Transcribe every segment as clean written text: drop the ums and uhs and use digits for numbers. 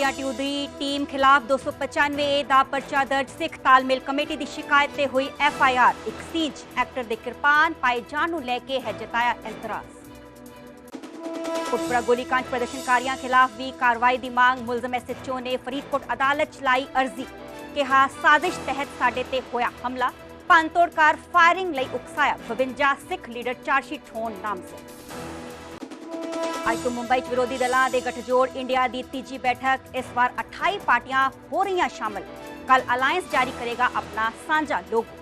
Yaariyan to the team खिलाफ 295 ਦਾ ਪਰਚਾ ਦਰਜ। ਸਿੱਖ ਤਾਲਮੇਲ ਕਮੇਟੀ ਦੀ ਸ਼ਿਕਾਇਤ ਤੇ ਹੋਈ FIR। ਇੱਕ ਸੀਜ ਐਕਟਰ ਦੇ ਕਿਰਪਾਨ ਪਾਏ ਜਾਣ ਨੂੰ ਲੈ ਕੇ ਹੈ ਜਤਾਇਆ ਇਤਰਾਜ਼। कोटपुरा गोलीकांड प्रदर्शनकारियों खिलाफ भी कार्रवाई की मांग। मुलजम SHO ने फरीदकोट अदालत च लाई अर्जी। कहा साजिश तहत साडे ते होया हमला, भनतोड़ कर फायरिंग लई उकसाया। 52 सिख लीडर चार्जशीट होण नामजद। अज तो मुंबई च विरोधी दलों के गठजोड़ इंडिया की तीजी बैठक। इस बार 28 पार्टियां हो रही शामिल। कल अलायंस जारी करेगा अपना साझा लोगो।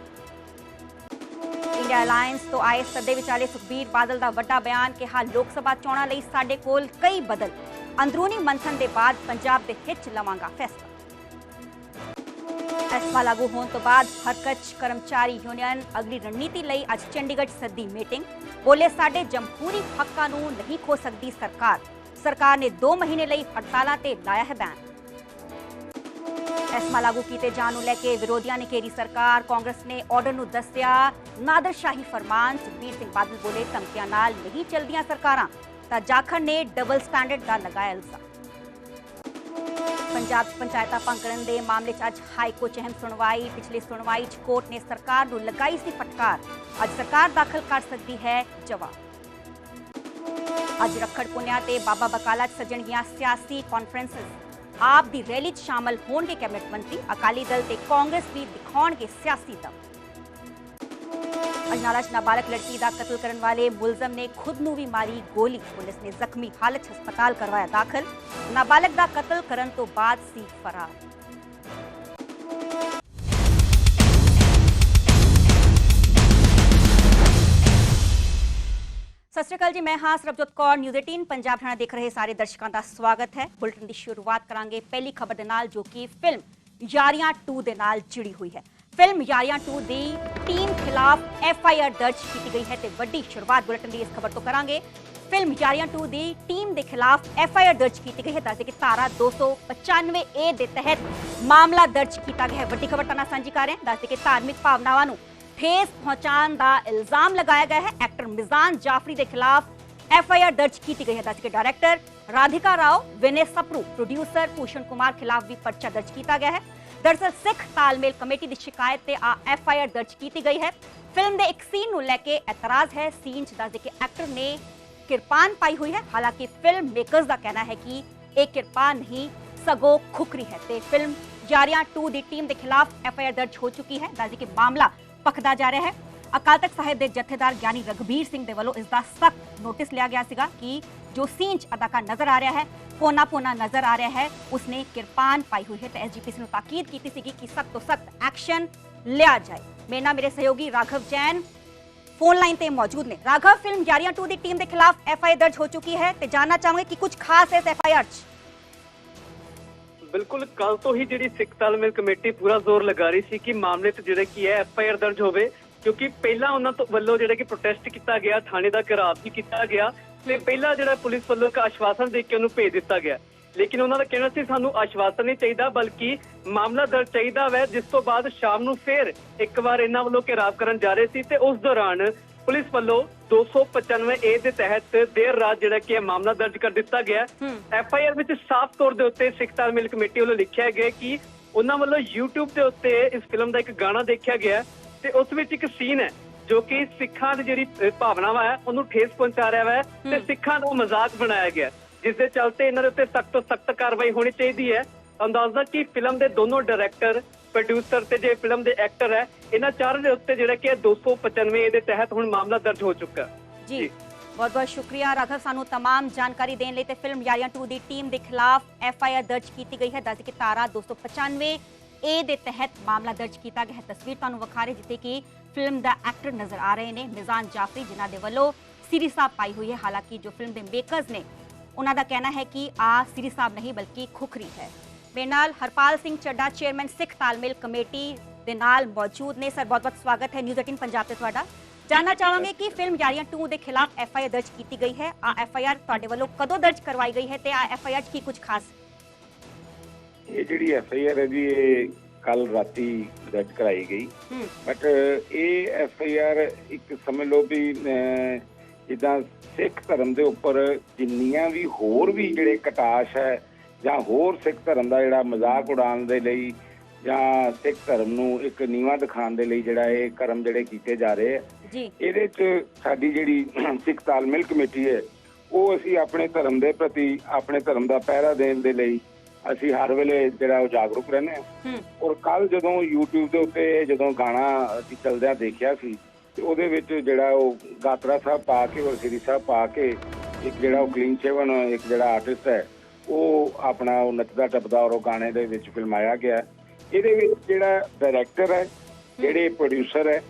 इंडिया अलायंस तो आए सदे विचाले सुखबीर बादल का वड्डा बयान। कहा लोक सभा चोणां लई साडे कोल कई बदल। अंदरूनी मंथन के बाद पंजाब दे हित लवांगा फैसला। एसपा लागू होने तो बाद हरकत कर्मचारी यूनियन अगली रणनीति लई अज चंडीगढ़ सदी मीटिंग। बोले साडे जमहूरी हक्कां नूं नहीं खो सकती सरकार। सरकार ने 2 महीने लई हड़तालां ते लाया है बैन। एसमा लागू किए जाने को लेकर विरोधियों ने घेरी सरकार। कांग्रेस ने ऑर्डर नूं दस्सिया नादरशाही फरमान। सुखबीर सिंह बादल बोले धमकियां नाल नहीं चलदियां सरकारां। तां जाखड़ ने डबल स्टैंडर्ड का लगाया इल्जाम। पंजाब च पंचायतां भंग करन दे मामले च अज हाईकोर्ट च अहम सुनवाई। पिछली सुनवाई च कोर्ट ने सरकार नूं लगाई सी फटकार। अज सरकार दाखिल कर सकती है जवाब। अज रखड़ पुन्या ते बाबा बकाला च सजणगियां सियासी कॉन्फ्रेंसिस। आप दी रैली शामिल होंगे कैबिनेट मंत्री। अकाली दल ते कांग्रेस भी दिखाउणगे सियासी दम। अजनाला च नाबालग लड़की का कतल करने वाले मुलजम ने खुद नूं भी मारी गोली। पुलिस ने जख्मी हालत हस्पताल करवाया दाखिल। नाबालग का कतल करने तो बाद सी फरार। सत श्री अकाल जी, मैं हाँ सरबजोत कौर। न्यूज़ 18 पंजाब हरियाणा देख रहे सारे दर्शकों का स्वागत है। बुलेटिन की शुरुआत करांगे पहली खबर दे नाल, जो कि फिल्म यारियां 2 दे नाल जुड़ी हुई है। फिल्म यारियां 2 दी टीम खिलाफ FIR दर्ज की गई है। तो वड्डी शुरुआत बुलेटिन की इस खबर तो करांगे। फिल्म यारियां 2 दी टीम के खिलाफ FIR दर्ज की गई है। दस कि धारा 295A के तहत मामला दर्ज किया गया है। वड्डी खबर तुहाडे नाल सांझी कर रहे हैं। दस कि धार्मिक भावनावां नूं ठेस पहुंचाने का इल्जाम लगाया गया है। एक्टर मिजान जाफरी के खिलाफ FIR दर्ज की गई है। दस के डायरेक्टर राधिका राव, विनय सप्रू, प्रोड्यूसर भूषण कुमार खिलाफ भी पर्चा दर्ज किया गया है। दरअसल सिख तालमेल कमेटी की शिकायत से FIR दर्ज की गई है। फिल्म के एक सीन को लैके एतराज है। सीन च दस के एक्टर ने किरपान पाई हुई है। हालांकि फिल्म मेकर्स का कहना है कि एक किरपान नहीं सगों खुखरी है। तो फिल्म यारियां 2 की टीम के खिलाफ FIR दर्ज हो चुकी है। दस कि मामला पखदा जा रहा है। अकाल तख्त साहिब के जथेदार ज्ञानी रघबीर सिंह के वालों इसका सख्त नोटिस लिया गया सीगा कि जो सीन च अदाकार नजर आ रहा है, पोना पोना नजर आ रहा है, उसने किरपान पाई हुई है। तो SGPC ने ताकीद की थी कि सख्त तो सख्त एक्शन लिया जाए। मेरे नाल मेरे सहयोगी राघव जैन फोन लाइन पर मौजूद ने। राघव, फिल्म यारियां 2 की टीम के खिलाफ FIR दर्ज हो चुकी है। तो जानना चाहूंगे कि कुछ खास है इस FIR च? बिल्कुल, कल तो ही जी सिख तालमेल कमेटी पूरा जोर लगा रही थी कि मामले से जो है FIR दर्ज होवे, क्योंकि पहला उन्होंने वालों जो कि प्रोटेस्ट किया गया, थाने का घेराव भी किया गया। तो पहला जो पुलिस वालों का आश्वासन दे के उन्होंने भेज दिता गया। लेकिन उन्होंने कहना सी सानू आश्वासन नहीं चाहिए बल्कि मामला दर्ज चाहिए वै। जिस तो बाद शाम को फिर एक बार इन्होंने वालों घेराव करन जा रहे थे। तो उस दौरान पुलिस वालों 295A के तहत देर रात जो कि मामला दर्ज कर दिता गया। FIR में साफ तौर के उत्ते सिख तालमेल कमेटी वालों लिखा गया कि उन्होंने वालों यूट्यूब के उत्ते इस फिल्म का एक गाना देखा गया। तो उस विच एक सीन है जो कि सिखां दी जिहड़ी भावनावां है उन्होंने ठेस पहुंचा रहा है। तो सिखां दा मजाक बनाया गया, जिसके चलते इन्हां दे उत्ते सख्त तो सख्त कार्रवाई होनी चाहिए है। अंदाजा कि फिल्म के दोनों डायरैक्टर, प्रोड्यूसर ते जो फिल्म के एक्टर है, इन्हां चारों के उत्ते जिहड़ा कि 295A के तहत हुण मामला दर्ज हो चुका जी। बहुत बहुत शुक्रिया राघव, सानू तमाम जानकारी देने लिए। फिल्म यारियां 2 की टीम के खिलाफ FIR दर्ज की गई है। दस कि धारा 295A के तहत मामला दर्ज किया गया है। तस्वीर तुहानू विखा रहे जिथे कि फिल्म का एक्टर नजर आ रहे हैं मिजान जाफरी, जिन्हों के वालों सीरी साहब पाई हुई है। हालांकि जो फिल्म के मेकर्स ने उन्होंने कहना है कि सीरी साहब नहीं बल्कि खुखरी है। मेरे नाल हरपाल सिंह चड्डा, चेयरमैन सिख तालमेल कमेटी दे नाल मौजूद ने। सर, बहुत बहुत स्वागत है न्यूज़ 18 पंजाब से तुहाडा। जानना चाहांगे कि फिल्म यारियां 2 के खिलाफ FIR दर्ज की गई है। FIR तुहाडे वालों कदों दर्ज करवाई गई है ते FIR की कुछ खास? ये जी FIR है जी कल राती दर्ज कराई गई। बट ये FIR एक समझ लो भी जिदा सिख धर्म के उपर जिन्नियां भी होर भी जिहड़े कटाश है ਜਾਂ ਹੋਰ ਸਿੱਖ ਧਰਮ ਦਾ ਜਿਹੜਾ ਮਜ਼ਾਕ ਉਡਾਉਣ ਦੇ ਲਈ ਜਾਂ ਸਿੱਖ ਧਰਮ ਨੂੰ ਇੱਕ ਨੀਵਾਂ ਦਿਖਾਉਣ ਦੇ ਲਈ ਜਿਹੜਾ ਇਹ ਕਰਮ ਜਿਹੜੇ ਕੀਤੇ ਜਾ ਰਹੇ ਆ ਜੀ, ਇਹਦੇ 'ਚ ਸਾਡੀ ਜਿਹੜੀ ਸਿੱਖ ਤਾਲਮੇਲ ਕਮੇਟੀ ਹੈ ਉਹ ਅਸੀਂ ਆਪਣੇ ਧਰਮ ਦੇ ਪ੍ਰਤੀ ਆਪਣੇ ਧਰਮ ਦਾ ਪਹਿਰਾ ਦੇਣ ਦੇ ਲਈ ਅਸੀਂ ਹਰ ਵੇਲੇ ਜਿਹੜਾ ਉਹ ਜਾਗਰੂਕ ਰਹਿੰਦੇ ਹਾਂ। ਔਰ ਕੱਲ ਜਦੋਂ YouTube ਦੇ ਉੱਤੇ ਜਦੋਂ ਗਾਣਾ ਅਸੀਂ ਚੱਲਦਿਆਂ ਦੇਖਿਆ ਸੀ ਤੇ ਉਹਦੇ ਵਿੱਚ ਜਿਹੜਾ ਉਹ ਗਾਤਰਾ ਸਾਹਿਬ ਪਾ ਕੇ ਔਰ ਸ੍ਰੀ ਸਾਹਿਬ ਪਾ ਕੇ ਇੱਕ ਜਿਹੜਾ ਉਹ ਕਲੀਨ ਸ਼ੇਵਨ ਇੱਕ ਜਿਹੜਾ ਆਰਟਿਸਟ ਹੈ ਉਹ ਆਪਣਾ ਉਹ ਨੱਚਦਾ ਟੱਪਦਾ ਔਰ ਉਹ ਗਾਣੇ ਦੇ ਵਿੱਚ ਫਿਲਮਾਇਆ ਗਿਆ। ਇਹਦੇ ਵਿੱਚ ਜਿਹੜਾ ਡਾਇਰੈਕਟਰ ਹੈ, ਜਿਹੜੇ ਪ੍ਰੋਡਿਊਸਰ ਹੈ,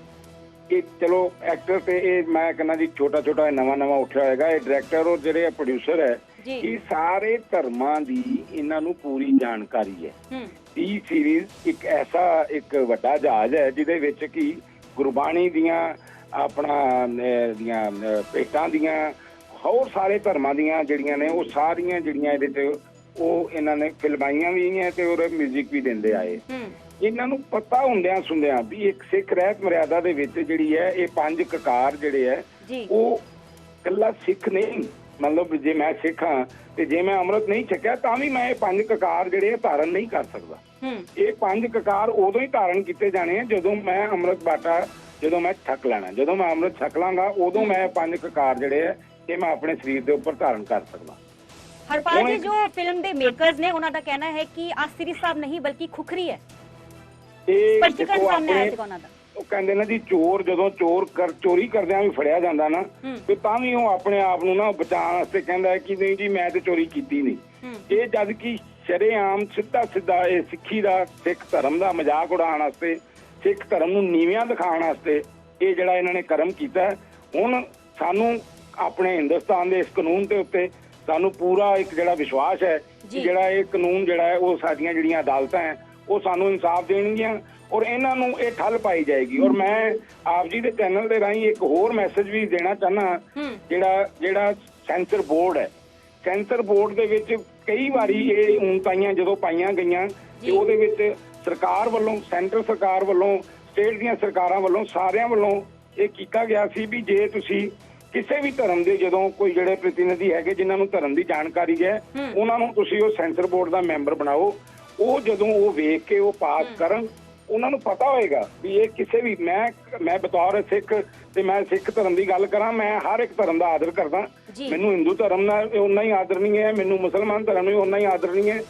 ਇਹ ਚਲੋ ਐਕਟਰ ਤੇ ਇਹ ਮੈਂ ਕਹਿੰਦਾ ਜੀ ਛੋਟਾ ਨਵਾਂ ਉੱਠਿਆ ਹੋਏਗਾ। ਇਹ ਡਾਇਰੈਕਟਰ ਔਰ ਜਿਹੜੇ ਪ੍ਰੋਡਿਊਸਰ ਹੈ ਇਹ ਸਾਰੇ ਧਰਮਾਂ ਦੀ ਇਹਨਾਂ ਨੂੰ ਪੂਰੀ ਜਾਣਕਾਰੀ ਹੈ। ਇਹ ਸੀਰੀਜ਼ ਇੱਕ ਐਸਾ ਇੱਕ ਵੱਡਾ ਜਹਾਜ਼ ਹੈ ਜਿਹਦੇ ਵਿੱਚ ਕਿ ਗੁਰਬਾਣੀ ਦੀਆਂ ਆਪਣਾ ਦੀਆਂ ਭੇਟਾਂ ਦੀਆਂ ਹੋਰ ਸਾਰੇ ਧਰਮਾਂ ਦੀਆਂ ਜਿਹੜੀਆਂ ਨੇ ਉਹ ਸਾਰੀਆਂ ਜਿਹੜੀਆਂ ਇਹਦੇ 'ਚ ਉਹ ਇਹਨਾਂ ਨੇ ਫਿਲਮਾਈਆਂ ਵੀ ਹੈ ਤੇ ਉਹਦੇ ਮਿਊਜ਼ਿਕ ਵੀ ਦਿੰਦੇ ਆਏ। ਇਹਨਾਂ ਨੂੰ ਪਤਾ ਹੁੰਦਿਆਂ ਸੁਣਦਿਆਂ ਵੀ ਇੱਕ ਸਿੱਖ ਰਹਿਤ ਮਰਿਆਦਾ ਦੇ ਵਿੱਚ ਜਿਹੜੀ ਹੈ ਇਹ 5 ਕਕਾਰ ਜਿਹੜੇ ਹੈ ਉਹ ਇਕੱਲਾ ਸਿੱਖ ਨਹੀਂ, ਮਤਲਬ ਜੇ ਮੈਂ ਸਿੱਖ ਹਾਂ ਤੇ ਜੇ ਮੈਂ ਅੰਮ੍ਰਿਤ ਨਹੀਂ ਛਕਿਆ ਤਾਂ ਵੀ ਮੈਂ ਇਹ 5 ਕਕਾਰ ਜਿਹੜੇ ਧਾਰਨ ਨਹੀਂ ਕਰ ਸਕਦਾ। ਇਹ 5 ਕਕਾਰ ਉਦੋਂ ਹੀ ਧਾਰਨ ਕੀਤੇ ਜਾਣੇ ਆ ਜਦੋਂ ਮੈਂ ਅੰਮ੍ਰਿਤ ਬਾਟਾ ਜਦੋਂ ਮੈਂ ਛਕ ਲੈਣਾ। ਜਦੋਂ ਮੈਂ ਅੰਮ੍ਰਿਤ ਛਕ ਲਾਂਗਾ ਉਦੋਂ ਮੈਂ 5 ਕਕਾਰ ਜਿਹੜੇ ਆ ਇਹ ਮੈਂ ਆਪਣੇ ਸਰੀਰ ਦੇ ਉੱਪਰ ਧਾਰਨ ਕਰ ਸਕਦਾ। ਹਰਪਾਲ ਜੀ, ਜੋ ਫਿਲਮ ਦੇ ਮੇਕਰਸ ਨੇ ਉਹਨਾਂ ਦਾ ਕਹਿਣਾ ਹੈ ਕਿ ਆ ਸ੍ਰੀ ਸਾਹਿਬ ਨਹੀਂ ਬਲਕਿ ਖੁਖਰੀ ਹੈ। ਇਹ ਸਪਸ਼ਟੀਕਰਨ ਸਾਹਮਣੇ ਆਇਆ ਸੀ ਉਹਨਾਂ ਦਾ। ਉਹ ਕਹਿੰਦੇ ਨੇ ਜੀ ਚੋਰ ਜਦੋਂ ਚੋਰੀ ਕਰਦਿਆਂ ਵੀ ਫੜਿਆ ਜਾਂਦਾ ਨਾ ਤੇ ਤਾਂ ਵੀ ਉਹ ਆਪਣੇ ਆਪ ਨੂੰ ਨਾ ਬਚਾਉਣ ਵਾਸਤੇ ਕਹਿੰਦਾ ਕਿ ਨਹੀਂ ਜੀ ਮੈਂ ਤੇ ਚੋਰੀ ਕੀਤੀ ਨਹੀਂ। ਇਹ ਜਦ ਕਿ ਸ਼ਰੇਆਮ ਸਿੱਧਾ ਇਹ ਸਿੱਖੀ ਦਾ ਸਿੱਖ ਧਰਮ ਦਾ ਮਜ਼ਾਕ ਉਡਾਉਣ ਵਾਸਤੇ ਸਿੱਖ ਧਰਮ ਨੂੰ ਨੀਵਿਆਂ ਦਿਖਾਉਣ ਵਾਸਤੇ ਇਹ ਜਿਹੜਾ ਇਹਨਾਂ ਨੇ ਕਰਮ ਕੀਤਾ। ਹੁਣ ਸਾਨੂੰ ਆਪਣੇ ਹਿੰਦੁਸਤਾਨ ਦੇ ਇਸ ਕਾਨੂੰਨ ਦੇ ਉੱਤੇ ਸਾਨੂੰ ਪੂਰਾ ਇੱਕ ਜਿਹੜਾ ਵਿਸ਼ਵਾਸ ਹੈ ਕਿ ਜਿਹੜਾ ਇਹ ਕਾਨੂੰਨ ਜਿਹੜਾ ਹੈ ਉਹ ਸਾਡੀਆਂ ਜਿਹੜੀਆਂ ਅਦਾਲਤਾਂ ਹੈ ਉਹ ਸਾਨੂੰ ਇਨਸਾਫ ਦੇਣਗੀਆਂ ਔਰ ਇਹਨਾਂ ਨੂੰ ਇਹ ਠੱਲ ਪਾਈ ਜਾਏਗੀ। ਔਰ ਮੈਂ ਆਪ ਜੀ ਦੇ ਚੈਨਲ ਦੇ ਰਾਹੀਂ ਇੱਕ ਹੋਰ ਮੈਸੇਜ ਵੀ ਦੇਣਾ ਚਾਹੁੰਦਾ, ਜਿਹੜਾ ਸੈਂਸਰ ਬੋਰਡ ਹੈ, ਸੈਂਸਰ ਬੋਰਡ ਦੇ ਵਿੱਚ ਕਈ ਵਾਰੀ ਇਹ ਊਣਤਾਈਆਂ ਜਦੋਂ ਪਾਈਆਂ ਗਈਆਂ ਤੇ ਉਹਦੇ ਵਿੱਚ ਸਰਕਾਰ ਵੱਲੋਂ, ਸੈਂਟਰ ਸਰਕਾਰ ਵੱਲੋਂ, ਸਟੇਟ ਦੀਆਂ ਸਰਕਾਰਾਂ ਵੱਲੋਂ, ਸਾਰਿਆਂ ਵੱਲੋਂ ਇਹ ਕੀਤਾ ਗਿਆ ਸੀ ਵੀ ਜੇ ਤੁਸੀਂ ਕਿਸੇ ਵੀ ਧਰਮ ਦੇ ਜਦੋਂ ਕੋਈ ਜਿਹੜੇ ਪ੍ਰਤੀਨਿਧੀ ਹੈਗੇ ਜਿਨ੍ਹਾਂ ਨੂੰ ਧਰਮ ਦੀ ਜਾਣਕਾਰੀ ਹੈ ਉਹਨਾਂ ਨੂੰ ਤੁਸੀਂ ਉਹ ਸੈਂਸਰ ਬੋਰਡ ਦਾ ਮੈਂਬਰ ਬਣਾਓ। ਉਹ ਜਦੋਂ ਉਹ ਵੇਖ ਕੇ ਉਹ ਪਾਸ ਕਰਨ ਉਹਨਾਂ ਨੂੰ ਪਤਾ ਹੋਏਗਾ ਵੀ ਇਹ ਕਿਸੇ ਵੀ ਮੈਂ ਬਤੌਰ ਸਿੱਖ ਤੇ ਮੈਂ ਸਿੱਖ ਧਰਮ ਦੀ ਗੱਲ ਕਰਾਂ, ਮੈਂ ਹਰ ਇੱਕ ਧਰਮ ਦਾ ਆਦਰ ਕਰਦਾ। ਮੈਨੂੰ ਹਿੰਦੂ ਧਰਮ ਨਾਲ ਓਨਾ ਹੀ ਆਦਰ ਨਹੀਂ ਹੈ, ਮੈਨੂੰ ਮੁਸਲਮਾਨ ਧਰਮ ਨੂੰ ਓਨਾ ਹੀ ਆਦਰ ਨਹੀਂ ਹੈ।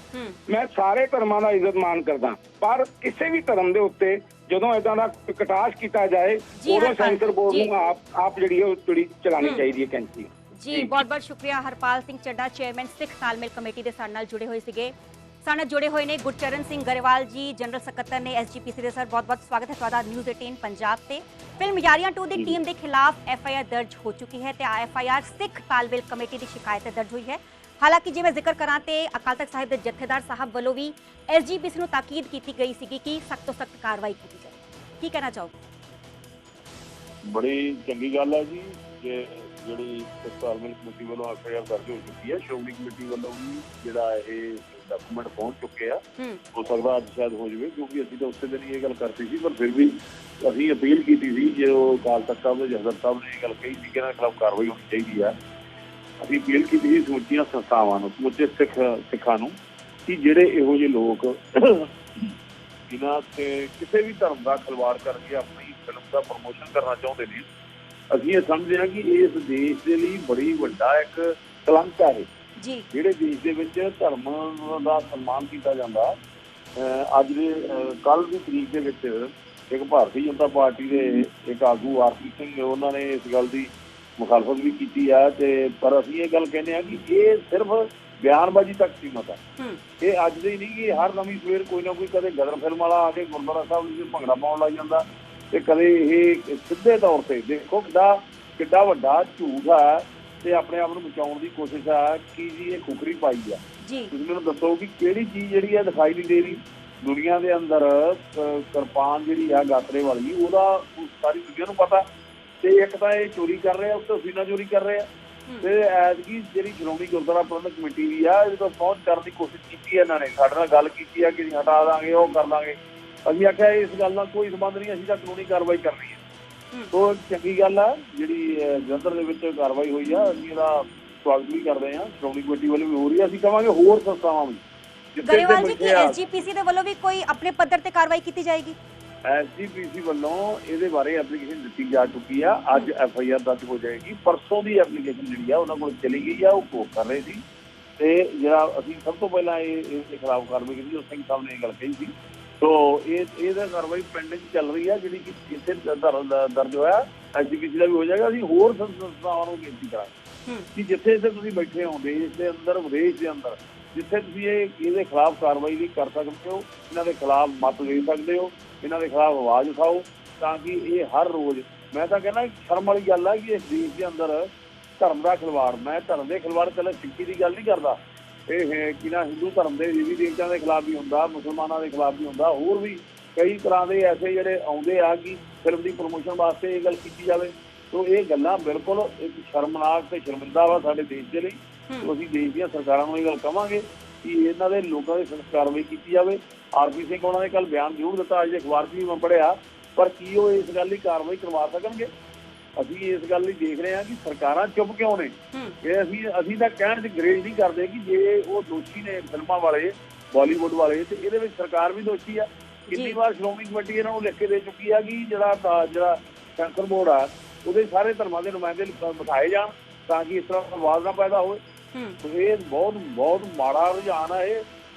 ਮੈਂ ਸਾਰੇ ਧਰਮਾਂ ਦਾ ਇੱਜ਼ਤ ਮਾਣ ਕਰਦਾ, ਪਰ ਕਿਸੇ ਵੀ ਧਰਮ ਦੇ ਉੱਤੇ ਜਦੋਂ ਏਦਾਂ ਦਾ ਕਟਾਸ਼ ਕੀਤਾ ਜਾਏ ਉਦੋਂ ਸੈਂਸਰ ਬੋਰਡ ਨੂੰ ਆਪ ਜਿਹੜੀ ਉਹ ਚਲਾਉਣੀ ਚਾਹੀਦੀ ਹੈ ਕੈਂਚੀ। ਜੀ ਬਹੁਤ ਸ਼ੁਕਰੀਆ ਹਰਪਾਲ ਸਿੰਘ ਚੱਡਾ, ਚੇਅਰਮੈਨ ਸਿੱਖ ਤਾਲਮੇਲ ਕਮੇਟੀ ਦੇ ਸਾਡੇ ਨਾਲ ਜੁੜੇ ਹੋਏ ਸੀਗੇ। ਸਾਡੇ ਨਾਲ ਜੁੜੇ ਹੋਏ ਨੇ ਗੁਰਚਰਨ ਸਿੰਘ ਗਰੇਵਾਲ ਜੀ, ਜਨਰਲ ਸਕੱਤਰ ਨੇ SGPC ਦੇ। ਸਰ ਬਹੁਤ ਸਵਾਗਤ ਹੈ ਤੁਹਾਡਾ ਨਿਊਜ਼ 18 ਪੰਜਾਬ ਤੇ। ਫਿਲਮ ਯਾਰੀਆਂ 2 ਦੀ ਟੀਮ ਦੇ ਖਿਲਾਫ FIR ਦਰਜ ਹੋ ਚੁੱਕੀ ਹੈ ਤੇ FIR ਸਿੱਖ ਤਾਲਮੇਲ ਕਮੇਟੀ ਦੀ ਸ਼ਿਕਾਇਤ ਦਰਜ ਹੋਈ ਹੈ। ਹਾਲਾਂਕਿ ਜੇ ਮੈਂ ਜ਼ਿਕਰ ਕਰਾਂ ਤੇ ਅਕਾਲ ਤਖਤ ਸਾਹਿਬ ਦੇ ਜਥੇਦਾਰ ਸਾਹਿਬ ਵੱਲੋਂ ਵੀ SGPC ਨੂੰ ਤਾਕੀਦ ਕੀਤੀ ਗਈ ਸੀਗੀ ਕਿ ਸਖਤ ਤੋਂ ਸਖਤ ਕਾਰਵਾਈ ਕੀਤੀ ਜਾਏ। ਕੀ ਕਹਿਣਾ ਚਾਹੋਗੇ? ਬੜੀ ਚੰਗੀ ਗੱਲ ਹੈ ਜੀ ਕਿ ਜਿਹੜੀ ਸਿੱਖ ਤਾਲਮੇਲ ਕਮੇਟੀ ਵੱਲੋਂ FIR ਦਰਜ ਹੋ ਚੁੱਕੀ ਹੈ। ਸ਼੍ਰੋਮਣੀ ਕਮੇਟੀ ਵੱਲੋਂ ਵੀ ਜਿਹੜਾ ਇਹ ਡਾਕੂਮੈਂਟ ਪਹੁੰਚ ਚੁੱਕੇ ਆ। ਹੋ ਸਕਦਾ ਅੱਜ ਸ਼ਾਇਦ ਹੋ ਜਾਵੇ, ਕਿਉਂਕਿ ਅਸੀਂ ਤਾਂ ਉਸੇ ਦਿਨ ਹੀ ਇਹ ਗੱਲ ਕਰਤੀ ਸੀ, ਪਰ ਫਿਰ ਵੀ ਅਸੀਂ ਅਪੀਲ ਕੀਤੀ ਸੀ ਜੋ ਅਕਾਲ ਤਖਤ ਸਾਹਿਬ ਦੇ ਜਥੇਦਾਰ ਸਾਹਿਬ ਨੇ ਇਹ ਗੱਲ ਕਹੀ ਸੀ ਕਿ ਇਹਨਾਂ ਖਿਲਾਫ ਕਾਰਵਾਈ ਹੋਣੀ ਚਾਹੀਦੀ ਹੈ। ਅਸੀਂ ਅਪੀਲ ਕੀਤੀ ਸੀ ਸਮੁੱਚੀਆਂ ਸੰਸਥਾਵਾਂ ਨੂੰ, ਸਮੁੱਚੇ ਸਿੱਖਾਂ ਨੂੰ ਕਿ ਜਿਹੜੇ ਇਹੋ ਜਿਹੇ ਲੋਕ ਜਿਨ੍ਹਾਂ ਤੇ ਕਿਸੇ ਵੀ ਧਰਮ ਦਾ ਖਿਲਵਾੜ ਕਰਕੇ ਆਪਣੀ ਫਿਲਮ ਦਾ ਪ੍ਰਮੋਸ਼ਨ ਕਰਨਾ ਚਾਹੁੰਦੇ ਨੇ, ਅਸੀਂ ਇਹ ਸਮਝਦੇ ਹਾਂ ਕਿ ਇਸ ਦੇਸ਼ ਦੇ ਲਈ ਬੜੀ ਵੱਡਾ ਇੱਕ ਕਲੰਕ ਹੈ ਜਿਹੜੇ ਦੇਸ਼ ਦੇ ਵਿੱਚ ਧਰਮ ਦਾ ਸਨਮਾਨ ਕੀਤਾ ਜਾਂਦਾ। ਅੱਜ ਦੇ ਕੱਲ੍ਹ ਦੀ ਤਰੀਕ ਦੇ ਵਿੱਚ ਇੱਕ ਭਾਰਤੀ ਜਨਤਾ ਪਾਰਟੀ ਦੇ ਇੱਕ ਆਗੂ RP ਸਿੰਘ ਉਹਨਾਂ ਨੇ ਇਸ ਗੱਲ ਦੀ ਮੁਖਾਲਫਤ ਵੀ ਕੀਤੀ ਆ ਤੇ ਪਰ ਅਸੀਂ ਇਹ ਗੱਲ ਕਹਿੰਦੇ ਹਾਂ ਕਿ ਇਹ ਸਿਰਫ ਬਿਆਨਬਾਜ਼ੀ ਤੱਕ ਸੀਮਤ ਹੈ। ਇਹ ਅੱਜ ਦੇ ਨਹੀਂ ਕਿ ਹਰ ਨਵੀਂ ਸਵੇਰ ਕੋਈ ਨਾ ਕੋਈ ਕਦੇ ਗਦਰ ਫਿਲਮ ਵਾਲਾ ਆ ਕੇ ਗੁਰਦੁਆਰਾ ਸਾਹਿਬ ਵਿੱਚ ਭੰਗੜਾ ਪਾਉਣ ਲੱਗ ਜਾਂਦਾ ਤੇ ਕਦੇ ਇਹ ਸਿੱਧੇ ਤੌਰ ਤੇ ਦੇਖੋ ਕਿੱਡਾ ਵੱਡਾ ਝੂਠ ਹੈ ਤੇ ਆਪਣੇ ਆਪ ਨੂੰ ਬਚਾਉਣ ਦੀ ਕੋਸ਼ਿਸ਼ ਆ ਕਿ ਜੀ ਇਹ ਖੁਖਰੀ ਪਾਈ ਆ। ਤੁਸੀਂ ਮੈਨੂੰ ਦੱਸੋ ਕਿ ਕਿਹੜੀ ਚੀਜ਼ ਜਿਹੜੀ ਆ ਦਿਖਾਈ ਨਹੀਂ ਦੇ ਰਹੀ ਦੁਨੀਆ ਦੇ ਅੰਦਰ? ਕਿਰਪਾਨ ਜਿਹੜੀ ਆ ਗਾਤਰੇ ਵਾਲੀ ਉਹਦਾ ਸਾਰੀ ਦੁਨੀਆ ਨੂੰ ਪਤਾ ਤੇ ਇੱਕ ਤਾਂ ਇਹ ਚੋਰੀ ਕਰ ਰਹੇ ਆ, ਉੱਤੋਂ ਸੀਨਾ ਚੋਰੀ ਕਰ ਰਹੇ ਆ ਤੇ ਐਤਕੀ ਜਿਹੜੀ ਸ਼੍ਰੋਮਣੀ ਗੁਰਦੁਆਰਾ ਪ੍ਰਬੰਧਕ ਕਮੇਟੀ ਵੀ ਆ ਇਹਦੇ ਤੋਂ ਪਹੁੰਚ ਕਰਨ ਦੀ ਕੋਸ਼ਿਸ਼ ਕੀਤੀ ਹੈ। ਇਹਨਾਂ ਨੇ ਸਾਡੇ ਨਾਲ ਗੱਲ ਕੀਤੀ ਆ ਕਿ ਹਟਾ ਦਾਂਗੇ, ਉਹ ਕਰ ਲਾਂਗੇ। ਅਸੀਂ ਆਖਿਆ ਇਸ ਗੱਲ ਨਾਲ ਕੋਈ ਸੰਬੰਧ ਨਹੀਂ, ਅਸੀਂ ਤਾਂ ਕਾਨੂੰਨੀ ਕਾਰਵਾਈ ਕਰਨੀ ਹੈ। ਸੋ ਚੰਗੀ ਗੱਲ ਆ ਜਿਹੜੀ ਜਲੰਧਰ ਦੇ ਵਿੱਚ ਕਾਰਵਾਈ ਹੋਈ ਆ, ਅਸੀਂ ਇਹਦਾ ਸਵਾਗਤ ਵੀ ਕਰਦੇ ਹਾਂ। ਸ਼੍ਰੋਮਣੀ ਕਮੇਟੀ ਵੱਲੋਂ ਵੀ ਹੋ ਰਹੀ ਹੈ। ਅਸੀਂ ਕਹਾਂਗੇ ਹੋਰ ਸੰਸਥਾਵਾਂ ਵੀ ਗਰੇਵਾਲ ਜੀ, ਕੀ ਐਸਜੀਪੀਸੀ ਦੇ ਵੱਲੋਂ ਵੀ ਕੋਈ ਆਪਣੇ ਪੱਧਰ ਤੇ ਕਾਰਵਾਈ ਕੀਤੀ ਜਾਏਗੀ? ਐਸਜੀਪੀਸੀ ਵੱਲੋਂ ਇਹਦੇ ਬਾਰੇ ਐਪਲੀਕੇਸ਼ਨ ਦਿੱਤੀ ਜਾ ਚੁੱਕੀ ਆ। ਅੱਜ ਐਫਆਈਆਰ ਦਰਜ ਹੋ ਜਾਏਗੀ। ਪਰਸੋਂ ਦੀ ਐਪਲੀਕੇਸ਼ਨ ਜਿਹੜੀ ਆ ਉਹਨਾਂ ਕੋਲ ਚਲੀ ਗਈ ਆ, ਉਹ ਕੋਕ ਕਰ ਰਹੇ ਸੀ। ਤੇ ਜਿਹੜਾ ਅਸੀਂ ਸਭ ਤੋਂ ਪਹਿਲਾਂ ਇਹਦੇ ਖਿਲਾਫ ਕਾਰਵਾਈ ਕੀਤੀ, ਉਹ ਸਿੰਘ ਸਾਹਿਬ ਨੇ ਇਹ ਗੱਲ ਕਹੀ ਸੀ। ਸੋ ਇਹਦਾ ਕਾਰਵਾਈ ਪਿੰਡ 'ਚ ਚੱਲ ਰਹੀ ਆ, ਜਿਹੜੀ ਕਿ ਇੱਥੇ ਦਰਜ ਹੋਇਆ ਐਸਜੀਪੀਸੀ ਦਾ ਵੀ ਹੋ ਜਾਏਗਾ। ਅਸੀਂ ਹੋਰ ਸੰਸਥਾਵਾਂ ਨੂੰ ਬੇਨਤੀ ਕਰਾਂਗੇ ਕਿ ਜਿੱਥੇ ਤੁਸੀਂ ਬੈਠੇ ਹੋ ਦੇਸ਼ ਦੇ ਅੰਦਰ, ਵਿਦੇਸ਼ ਦੇ ਅੰਦਰ, ਜਿੱਥੇ ਤੁਸੀਂ ਇਹਦੇ ਖਿਲਾਫ ਕਾਰਵਾਈ ਵੀ ਕਰ ਸਕਦੇ ਹੋ, ਇਹਨਾਂ ਦੇ ਖਿਲਾਫ ਮਤ ਦੇ ਸਕਦੇ ਹੋ, ਇਹਨਾਂ ਦੇ ਖਿਲਾਫ ਆਵਾਜ਼ ਉਠਾਓ, ਤਾਂ ਕਿ ਇਹ ਹਰ ਰੋਜ਼, ਮੈਂ ਤਾਂ ਕਹਿੰਦਾ ਸ਼ਰਮ ਵਾਲੀ ਗੱਲ ਆ ਕਿ ਇਸ ਦੇਸ਼ ਦੇ ਅੰਦਰ ਧਰਮ ਦਾ ਖਿਲਵਾੜ, ਮੈਂ ਧਰਮ ਦੇ ਖਿਲਵਾੜ ਇਕੱਲੇ ਸਿੱਖੀ ਦੀ ਗੱਲ ਨਹੀਂ ਕਰਦਾ, ਇਹ ਕਿ ਨਾ ਹਿੰਦੂ ਧਰਮ ਦੇ ਦੇਵੀ ਦੇਵਤਿਆਂ ਦੇ ਖਿਲਾਫ ਵੀ ਹੁੰਦਾ, ਮੁਸਲਮਾਨਾਂ ਦੇ ਖਿਲਾਫ ਵੀ ਹੁੰਦਾ, ਹੋਰ ਵੀ ਕਈ ਤਰ੍ਹਾਂ ਦੇ ਐਸੇ ਜਿਹੜੇ ਆਉਂਦੇ ਆ ਕਿ ਫਿਲਮ ਦੀ ਪ੍ਰਮੋਸ਼ਨ ਵਾਸਤੇ ਇਹ ਗੱਲ ਕੀਤੀ ਜਾਵੇ। ਸੋ ਇਹ ਗੱਲਾਂ ਬਿਲਕੁਲ ਇੱਕ ਸ਼ਰਮਨਾਕ ਤੇ ਸ਼ਰਮਿੰਦਾ ਵਾ ਸਾਡੇ ਦੇਸ਼ ਦੇ ਲਈ। ਅਸੀਂ ਦੇਸ਼ ਦੀਆਂ ਸਰਕਾਰਾਂ ਨੂੰ ਇਹ ਗੱਲ ਕਵਾਂਗੇ ਕਿ ਇਹਨਾਂ ਦੇ ਲੋਕਾਂ ਦੇ ਸਖਤ ਕਾਰਵਾਈ ਕੀਤੀ ਜਾਵੇ। ਆਰਪੀ ਸਿੰਘ ਉਹਨਾਂ ਨੇ ਕੱਲ ਬਿਆਨ ਜ਼ਰੂਰ ਦਿੱਤਾ, ਅੱਜ ਦੇ ਅਖਬਾਰ 'ਚ ਵੀ ਮੈਂ ਪੜ੍ਹਿਆ, ਪਰ ਕੀ ਉਹ ਇਸ ਗੱਲ ਲਈ ਕਾਰਵਾਈ ਕਰਵਾ ਸਕਣਗੇ? ਅਸੀਂ ਇਸ ਗੱਲ ਲਈ ਦੇਖ ਰਹੇ ਹਾਂ ਕਿ ਸਰਕਾਰਾਂ ਚੁੱਪ ਕਿਉਂ ਨੇ। ਇਹ ਅਸੀਂ ਤਾਂ ਕਹਿਣ 'ਚ ਗਰੇਜ ਨਹੀਂ ਕਰਦੇ ਕਿ ਜੇ ਉਹ ਦੋਸ਼ੀ ਨੇ ਫਿਲਮਾਂ ਵਾਲੇ, ਬਾਲੀਵੁੱਡ ਵਾਲੇ, ਤੇ ਇਹਦੇ ਵਿੱਚ ਸਰਕਾਰ ਵੀ ਦੋਸ਼ੀ ਆ। ਕਿੰਨੀ ਵਾਰ ਸ਼੍ਰੋਮਣੀ ਕਮੇਟੀ ਇਹਨਾਂ ਨੂੰ ਲਿਖ ਕੇ ਦੇ ਚੁੱਕੀ ਆ ਕਿ ਜਿਹੜਾ ਸੈਂਸਰ ਬੋਰਡ ਆ ਉਹਦੇ ਸਾਰੇ ਧਰਮਾਂ ਦੇ ਨੁਮਾਇੰਦੇ ਬਿਠਾਏ ਜਾਣ ਤਾਂ ਕਿ ਇਸ ਤਰ੍ਹਾਂ ਵਿਵਾਦ ਨਾ ਪੈਦਾ ਹੋਵੇ। ਇਹ ਬਹੁਤ ਮਾੜਾ ਰੁਝਾਨ ਹੈ।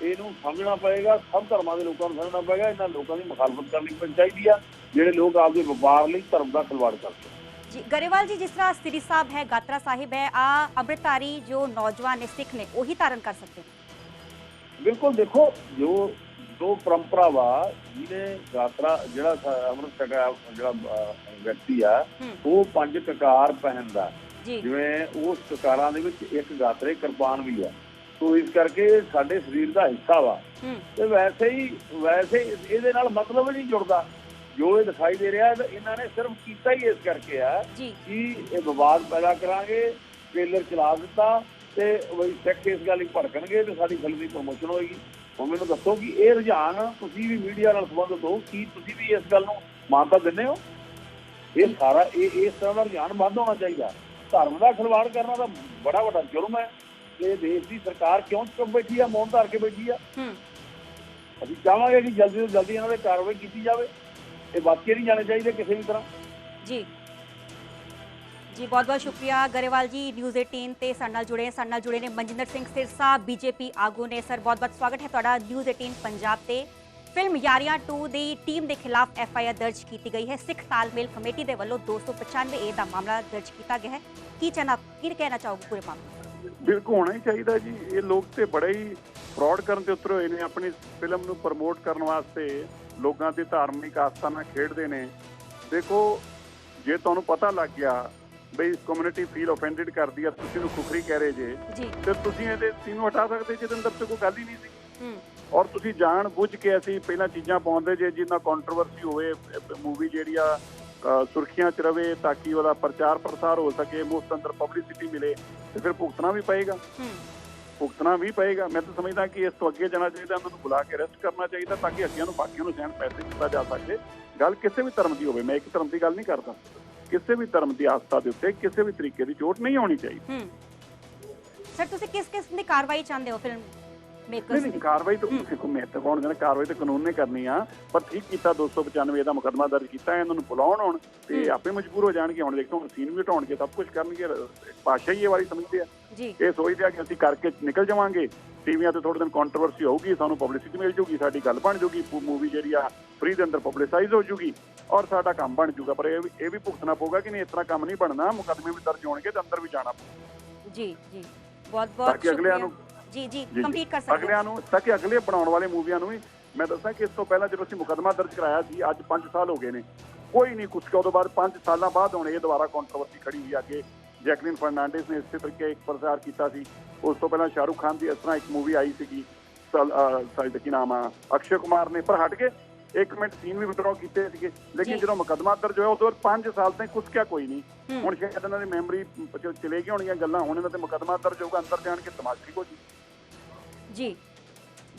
ਇਹਨੂੰ ਸਮਝਣਾ ਪਏਗਾ, ਸਭ ਧਰਮਾਂ ਦੇ ਲੋਕਾਂ ਨੂੰ ਸਮਝਣਾ ਪਏਗਾ। ਇਹਨਾਂ ਲੋਕਾਂ ਦੀ ਮੁਖਾਲਫਤ ਕਰਨੀ ਚਾਹੀਦੀ ਆ ਜਿਹੜੇ ਲੋਕ ਆਪਦੇ ਵਪਾਰ ਲਈ ਧਰਮ ਦਾ ਖਿਲਵਾੜ ਕਰਦੇ। जी गरेवाल जी, जिस तरह श्री साहब है, गात्रा साहिब है, अमृतधारी जो नौजवान ने, सिख ने, वही धारण कर सकते हैं? बिल्कुल, देखो जो परंपरा वा जिन्हें गात्रा ਜਿਹੜਾ ਅੰਮ੍ਰਿਤ ਛਕਿਆ ਜਿਹੜਾ ਵਿਅਕਤੀ ਆ ਉਹ 5 ਕਕਾਰ ਪਹਿਨਦਾ, ਜਿਵੇਂ ਉਸ ਕਕਾਰਾਂ ਦੇ ਵਿੱਚ ਇੱਕ ਗਾਤਰੇ ਕਿਰਪਾਨ ਵੀ ਆ। ਸੋ ਇਸ ਕਰਕੇ ਸਾਡੇ ਸਰੀਰ ਦਾ ਹਿੱਸਾ ਵਾ। ਤੇ ਵੈਸੇ ਇਹਦੇ ਨਾਲ ਮਤਲਬ ਨਹੀਂ ਜੁੜਦਾ ਜੋ ਇਹ ਦਿਖਾਈ ਦੇ ਰਿਹਾ। ਇਹਨਾਂ ਨੇ ਸਿਰਫ ਕੀਤਾ ਹੀ ਇਸ ਕਰਕੇ ਆ ਕਿ ਇਹ ਵਿਵਾਦ ਪੈਦਾ ਕਰਾਂਗੇ, ਟ੍ਰੇਲਰ ਚਲਾ ਦਿੱਤਾ ਤੇ ਸਿੱਖ ਇਸ ਗੱਲ ਲਈ ਭੜਕਣਗੇ ਤੇ ਸਾਡੀ ਫਿਲਮ ਦੀ ਪ੍ਰਮੋਸ਼ਨ ਹੋਏਗੀ। ਹੁਣ ਮੈਨੂੰ ਦੱਸੋ ਕਿ ਇਹ ਰੁਝਾਨ, ਤੁਸੀਂ ਵੀ ਮੀਡੀਆ ਨਾਲ ਸੰਬੰਧਿਤ ਹੋ, ਕੀ ਤੁਸੀਂ ਵੀ ਇਸ ਗੱਲ ਨੂੰ ਮਾਨਤਾ ਦਿੰਦੇ ਹੋ? ਇਹ ਸਾਰਾ ਇਸ ਤਰ੍ਹਾਂ ਦਾ ਰੁਝਾਨ ਬੰਦ ਹੋਣਾ ਚਾਹੀਦਾ। ਧਰਮ ਦਾ ਖਿਲਵਾੜ ਕਰਨਾ ਤਾਂ ਬੜਾ ਵੱਡਾ ਜੁਰਮ ਹੈ। ਇਹ ਦੇਸ਼ ਦੀ ਸਰਕਾਰ ਕਿਉਂ ਚੁੱਪ ਬੈਠੀ ਆ, ਮੌਨ ਧਾਰ ਕੇ ਬੈਠੀ ਆ? ਅਸੀਂ ਚਾਹਾਂਗੇ ਕਿ ਜਲਦੀ ਤੋਂ ਜਲਦੀ ਇਹਨਾਂ 'ਤੇ ਕਾਰਵਾਈ ਕੀਤੀ ਜਾਵੇ। ਇਹ ਵਾਕਿਆ ਨਹੀਂ ਜਾਣੇ ਚਾਹੀਦੇ ਕਿਸੇ ਵੀ ਤਰ੍ਹਾਂ। ਜੀ बहुत बहुत शुक्रिया गरेवाल जी। न्यूज़ 18 ਤੇ ਸਾਡੇ ਨਾਲ ਜੁੜੇ ਨੇ ਮਨਜਿੰਦਰ ਸਿੰਘ ਸਿਰਸਾ, ਬੀਜੇਪੀ ਆਗੂ ਨੇ। ਸਰ ਬਹੁਤ ਬਹੁਤ ਸਵਾਗਤ ਹੈ ਤੁਹਾਡਾ न्यूज़ 18 ਪੰਜਾਬ ਤੇ। ਫਿਲਮ ਯਾਰੀਆਂ 2 ਦੀ ਟੀਮ ਦੇ ਖਿਲਾਫ ਐਫਆਈਆਰ ਦਰਜ ਕੀਤੀ ਗਈ ਹੈ। ਸਿੱਖ ਤਾਲਮੇਲ ਕਮੇਟੀ ਦੇ ਵੱਲੋਂ 295A ਦਾ ਮਾਮਲਾ ਦਰਜ ਕੀਤਾ ਗਿਆ ਹੈ। ਕੀ ਕਹਿਣਾ ਚਾਹੋਗੇ ਪੂਰੇ ਮਾਮਲੇ? ਬਿਲਕੁਲ ਹੋਣਾ ਹੀ ਚਾਹੀਦਾ ਜੀ। ਇਹ ਲੋਕ ਤੇ ਬੜੇ ਹੀ ਫਰਾਡ ਕਰਨ ਤੇ ਉਤਰੇ ਹੋਏ ਨੇ। ਆਪਣੀ ਫਿਲਮ ਨੂੰ ਪ੍ਰਮੋਟ ਕਰਨ ਵਾਸਤੇ ਲੋਕਾਂ ਦੀ ਧਾਰਮਿਕ ਆਸਥਾ ਨਾਲ ਖੇਡਦੇ ਨੇ। ਦੇਖੋ, ਜੇ ਤੁਹਾਨੂੰ ਪਤਾ ਲੱਗ ਗਿਆ ਬਈ ਕਮਿਊਨਿਟੀ ਫੀਲ ਆਫੈਂਡਡ ਕਰਦੀ ਆ, ਤੁਸੀਂ ਨੂੰ ਖੁਖਰੀ ਕਹਿ ਰਹੇ ਜੇ, ਤੇ ਤੁਸੀਂ ਇਹਦੇ ਸੀਨ ਨੂੰ ਹਟਾ ਸਕਦੇ ਜਿਹਦੇ ਅੰਦਰ ਤੇ ਕੋਈ ਗੱਲ ਹੀ ਨਹੀਂ ਸੀ। ਔਰ ਤੁਸੀਂ ਜਾਣ ਬੁੱਝ ਕੇ ਅਸੀਂ ਪਹਿਲਾਂ ਚੀਜ਼ਾਂ ਪਾਉਂਦੇ ਜੇ ਜਿਹਨਾਂ ਕੰਟਰੋਵਰਸੀ ਹੋਵੇ, ਮੂਵੀ ਜਿਹੜੀ ਆ ਸੁਰਖੀਆਂ 'ਚ ਰਵੇ ਤਾਂ ਕਿ ਉਹਦਾ ਪ੍ਰਚਾਰ ਪ੍ਰਸਾਰ ਹੋ ਸਕੇ, ਮੁਫਤ ਅੰਦਰ ਪਬਲਿਸਿਟੀ ਮਿਲੇ, ਤੇ ਫਿਰ ਭੁਗਤਣਾ ਵੀ ਪਏਗਾ। ਮੈਂ ਤਾਂ ਸਮਝਦਾ ਕਿ ਇਸ ਤੋਂ ਅੱਗੇ ਜਾਣਾ ਚਾਹੀਦਾ, ਉਹਨਾਂ ਨੂੰ ਬੁਲਾ ਕੇ ਅਰੈਸਟ ਕਰਨਾ ਚਾਹੀਦਾ ਤਾਂ ਕਿ ਅੱਗੇ ਨੂੰ ਬਾਕੀਆਂ ਨੂੰ ਸਹਿਣ ਪੈਸੇ ਦਿੱਤਾ ਜਾ ਸਕੇ। ਗੱਲ ਕਿਸੇ ਵੀ ਧਰਮ ਦੀ ਹੋਵੇ, ਮੈਂ ਇੱਕ ਧਰਮ ਦੀ ਗੱਲ ਨਹੀਂ ਕਰਦਾ, ਕਿਸੇ ਵੀ ਧਰਮ ਦੀ ਆਸਥਾ ਦੇ ਉੱਤੇ ਕਿਸੇ ਵੀ ਤਰੀਕੇ ਦੀ ਚੋਟ ਨਹੀਂ ਹੋਣੀ ਚਾਹੀਦੀ। ਸਰ, ਤੁਸੀਂ ਕਿਸ ਕਿਸਮ ਦੀ ਕਾਰਵਾਈ ਚਾਹੁੰਦੇ ਹੋ ਫਿਲਮ ਮੇਕਰਸ ਦੀ? ਕਾਰਵਾਈ ਤਾਂ ਦੇਖੋ, ਮੈਂ ਤਾਂ ਕੌਣ ਕਹਿੰਦਾ, ਕਾਰਵਾਈ ਤਾਂ ਕਾਨੂੰਨ ਨੇ ਕਰਨੀ ਆ, ਪਰ ਠੀਕ ਕੀਤਾ 295 ਦਾ ਮੁਕੱਦਮਾ ਦਰਜ ਕੀਤਾ। ਇਹਨਾਂ ਨੂੰ ਬੁਲਾਉਣ ਹੁਣ ਤੇ ਆਪੇ ਮਜਬੂਰ ਹੋ ਜਾਣਗੇ। ਹੁਣ ਦੇਖੋ, ਹੁਣ ਸੀਨ ਵੀ ਹਟਾਉਣਗੇ, ਸਭ ਕੁਝ ਕਰਨਗੇ। ਭਾਸ਼ਾ ਹੀ ਇਹ ਵਾਲੀ ਸਮਝਦੇ ਆ, ਇਹ ਸੋਚਦੇ ਆ ਕਿ ਅਸੀਂ ਕਰਕੇ ਨਿਕਲ ਜਾਵਾਂਗੇ, ਟੀਵੀਆਂ ਤੇ ਥੋੜੇ ਦਿਨ ਕੰਟਰੋਵਰਸੀ ਹੋਊਗੀ, ਸਾਨੂੰ ਪਬਲਿਸਿਟੀ ਮਿਲ ਜੂਗੀ, ਸਾਡੀ ਗੱਲ ਬਣ ਜੂਗੀ, ਮੂਵੀ ਜਿਹੜੀ ਆ ਫ੍ਰੀ ਦੇ ਅੰਦਰ ਪਬਲਿਸਾਈਜ਼ ਹੋ ਜੂਗੀ ਔਰ ਸਾਡਾ ਕੰਮ ਬਣ ਜੂਗਾ। ਪਰ ਇਹ ਵੀ ਭੁਗਤਣਾ ਪਊਗਾ ਕਿ ਨਹੀਂ, ਇਸ ਤਰ੍ਹਾਂ ਕੰਮ ਨਹੀਂ ਬਣਨਾ। ਮੁਕੱਦਮੇ ਵੀ ਦਰਜ ਹੋਣਗੇ ਤੇ ਅੰਦਰ ਵੀ ਜਾਣਾ ਪਊਗਾ। ਜੀ ਬਹੁਤ ਬਹੁਤ ਅਗਲਿਆਂ ਨੂੰ ਕੰਪਲੀਟ ਕਰ ਸਕਦੇ ਅਗਲਿਆਂ ਨੂੰ, ਤਾਂ ਕਿ ਅਗਲੇ ਬਣਾਉਣ ਵਾਲੇ ਮੂਵੀਆਂ ਨੂੰ ਵੀ ਮੈਂ ਦੱਸਾਂ ਕਿ ਇਸ ਤੋਂ ਪਹਿਲਾਂ ਜਦੋਂ ਅਸੀਂ ਮੁਕੱਦਮਾ ਦਰਜ ਕਰਾਇਆ ਸੀ, ਅੱਜ 5 ਸਾਲ ਹੋ ਗਏ ਨੇ, ਕੋਈ ਨਹੀਂ ਕੁਛ। ਉਹਦੋਂ ਬਾਅਦ 5 ਸਾਲਾਂ ਬਾਅਦ ਹੁਣ ਇਹ ਦੁਬਾਰਾ ਕੰਟਰੋਵਰਸੀ ਖੜੀ ਹੋਈ। ਅੱਗੇ ਜੈਕਲਿਨ ਫਰਨਾਂਡੇਜ਼ ਨੇ ਇਸੇ ਤਰੀਕੇ ਇੱਕ ਪ੍ਰਚਾਰ ਕੀਤਾ ਸੀ। ਉਸ ਤੋਂ ਪਹਿਲਾਂ ਸ਼ਾਹਰੁਖ ਖਾਨ ਦੀ ਇਸ ਤਰ੍ਹਾਂ ਇੱਕ ਮੂਵੀ ਆਈ ਸੀਗੀ, ਕੀ ਨਾਮ ਆ, ਅਕਸ਼ੇ ਕੁਮਾਰ ਨੇ, ਪਰ ਹਟ ਕੇ 1 ਮਿੰਟ ਸੀਨ ਵੀ ਵਿਡਰਾਅ ਕੀਤੇ ਸੀਗੇ। ਲੇਕਿਨ ਜਦੋਂ ਮੁਕੱਦਮਾ ਦਰਜ ਹੋਇਆ ਉਸ ਤੋਂ ਬਾਅਦ 5 ਸਾਲ ਤੱਕ ਕੁਛ ਕਿਹਾ ਕੋਈ ਨਹੀਂ। ਹੁਣ ਸ਼ਾਇਦ ਇਹਨਾਂ ਦੀ ਮੈਮਰੀ ਚਲੇ ਗਈ ਹੋਣੀਆਂ ਗੱਲਾਂ। ਹੁਣ ਇਹਨਾਂ ਤੇ ਮੁਕੱਦਮਾ ਦਰਜ ਹੋਊਗਾ, ਅੰਦਰ ਜਾਣ ਕੇ ਤਮਾਸ਼ੀ ਹੋ ਜੀ।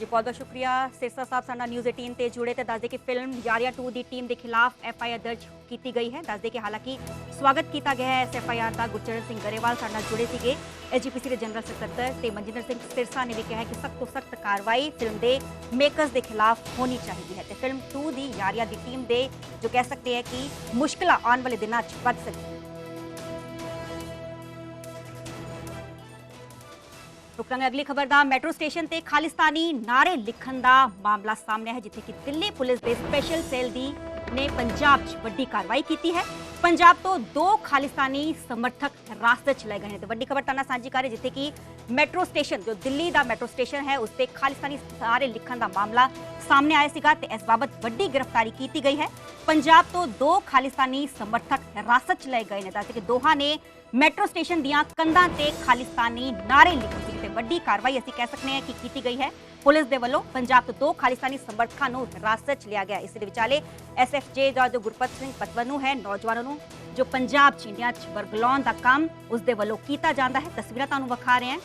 ਬਹੁਤ ਬਹੁਤ ਸ਼ੁਕਰੀਆ ਸਿਰਸਾ ਸਾਹਿਬ, ਸਾਡਾ न्यूज़ 18 ਤੇ ਜੁੜੇ ਤੇ ਦੱਸਦੇ ਕਿ ਫਿਲਮ ਯਾਰੀਆਂ 2 ਦੀ ਟੀਮ ਦੇ ਖਿਲਾਫ ਐਫਆਈਆਰ ਦਰਜ ਕੀਤੀ ਗਈ ਹੈ। ਦੱਸਦੇ ਕਿ ਹਾਲਾਂਕਿ ਸਵਾਗਤ ਕੀਤਾ ਗਿਆ ਹੈ ਇਸ ਐਫਆਈਆਰ ਦਾ। ਗੁਰਚਰਨ ਸਿੰਘ ਗਰੇਵਾਲ ਸਾਡੇ ਨਾਲ ਜੁੜੇ ਸੀਗੇ। ਐਸਜੀਪੀਸੀ ਦੇ ਜਨਰਲ ਸਕੱਤਰ ਤੇ ਮਨਜਿੰਦਰ ਸਿੰਘ ਸਿਰਸਾ ਨੇ ਵੀ ਕਿਹਾ ਹੈ ਕਿ ਸਖਤ ਤੋਂ ਸਖਤ ਕਾਰਵਾਈ ਫਿਲਮ ਦੇ ਮੇਕਰਸ ਦੇ ਖਿਲਾਫ ਹੋਣੀ ਚਾਹੀਦੀ ਹੈ ਤੇ ਫਿਲਮ 2 ਦੀ ਯਾਰੀਆਂ ਦੀ ਟੀਮ ਦੇ ਜੋ ਕਹਿ ਸਕਦੇ ਹੈ ਕਿ ਮੁਸ਼ਕਲਾਂ ਆਉਣ ਵਾਲੇ ਦਿਨਾਂ 'ਚ ਵੱਧ ਸਕਦੀਆਂ। ਰੁਕਾਂਗੇ ਅਗਲੀ ਖਬਰ ਦਾ। ਮੈਟਰੋ ਸਟੇਸ਼ਨ ਤੇ ਖਾਲਿਸਤਾਨੀ ਨਾਰੇ ਲਿਖਣ ਦਾ ਮਾਮਲਾ ਸਾਹਮਣੇ ਹੈ, ਜਿੱਥੇ ਕਿ ਦਿੱਲੀ ਪੁਲਿਸ ਦੇ ਸਪੈਸ਼ਲ ਸੈੱਲ ਦੀ ਨੇ ਪੰਜਾਬ 'ਚ ਵੱਡੀ ਕਾਰਵਾਈ ਕੀਤੀ ਹੈ। ਪੰਜਾਬ ਤੋਂ 2 ਖਾਲਿਸਤਾਨੀ ਸਮਰਥਕ ਹਿਰਾਸਤ 'ਚ ਲਏ ਗਏ ਨੇ ਤੇ ਵੱਡੀ ਖਬਰ ਤਾਂ ਸਾਂਝੀ ਕਰ ਰਹੇ, ਜਿੱਥੇ ਕਿ ਮੈਟਰੋ ਸਟੇਸ਼ਨ ਜੋ ਦਿੱਲੀ ਦਾ ਮੈਟਰੋ ਸਟੇਸ਼ਨ ਹੈ ਉਸ ਤੇ ਖਾਲਿਸਤਾਨੀ ਨਾਰੇ ਲਿਖਣ ਦਾ ਮਾਮਲਾ ਸਾਹਮਣੇ ਆਇਆ ਸੀਗਾ ਤੇ ਇਸ ਬਾਬਤ ਵੱਡੀ ਗ੍ਰਿਫਤਾਰੀ ਕੀਤੀ ਗਈ ਹੈ। ਪੰਜਾਬ ਤੋਂ 2 ਖਾਲਿਸਤਾਨੀ ਸਮਰਥਕ ਹਿਰਾਸਤ 'ਚ ਲਏ ਗਏ ਨੇ ਦੱਸਦੇ ਕਿ ਦੋਹਾਂ ਨੇ ਮੈਟਰੋ ਸਟੇਸ਼ਨ ਦੀਆਂ ਕੰਧਾਂ ਤੇ ਖਾਲਿਸਤਾਨੀ ਨਾਰੇ ਲਿਖੇ ਸੀ ਤੇ ਵੱਡੀ ਕਾਰਵਾਈ ਅਸੀਂ ਕਹਿ ਸਕਦੇ ਹਾਂ ਕਿ ਕੀਤੀ ਗਈ ਹੈ। ਪੁਲਿਸ ਦੇ ਵੱਲੋਂ ਪੰਜਾਬ ਤੋਂ 2 ਖਾਲਿਸਤਾਨੀ ਸਮਰਥਕਾਂ ਨੂੰ ਹਿਰਾਸਤ 'ਚ ਲਿਆ ਗਿਆ। ਇਸ ਦੇ ਵਿਚਾਲੇ ਐਸਐਫਜੇ ਦਾ ਜੋ ਗੁਰਪਤ ਸਿੰਘ ਪਤਵਨੂ ਹੈ, ਨੌਜਵਾਨਾਂ ਨੂੰ ਜੋ ਪੰਜਾਬ 'ਚ ਇੰਡੀਆ 'ਚ ਵਰਗਲਾਉਣ ਦਾ ਕੰਮ ਉਸ ਦੇ ਵੱਲੋਂ ਕੀਤਾ ਜਾਂਦਾ ਹੈ। ਤਸਵੀਰਾਂ ਤੁਹਾਨੂੰ ਵਿਖਾ ਰਹੇ ਹਾਂ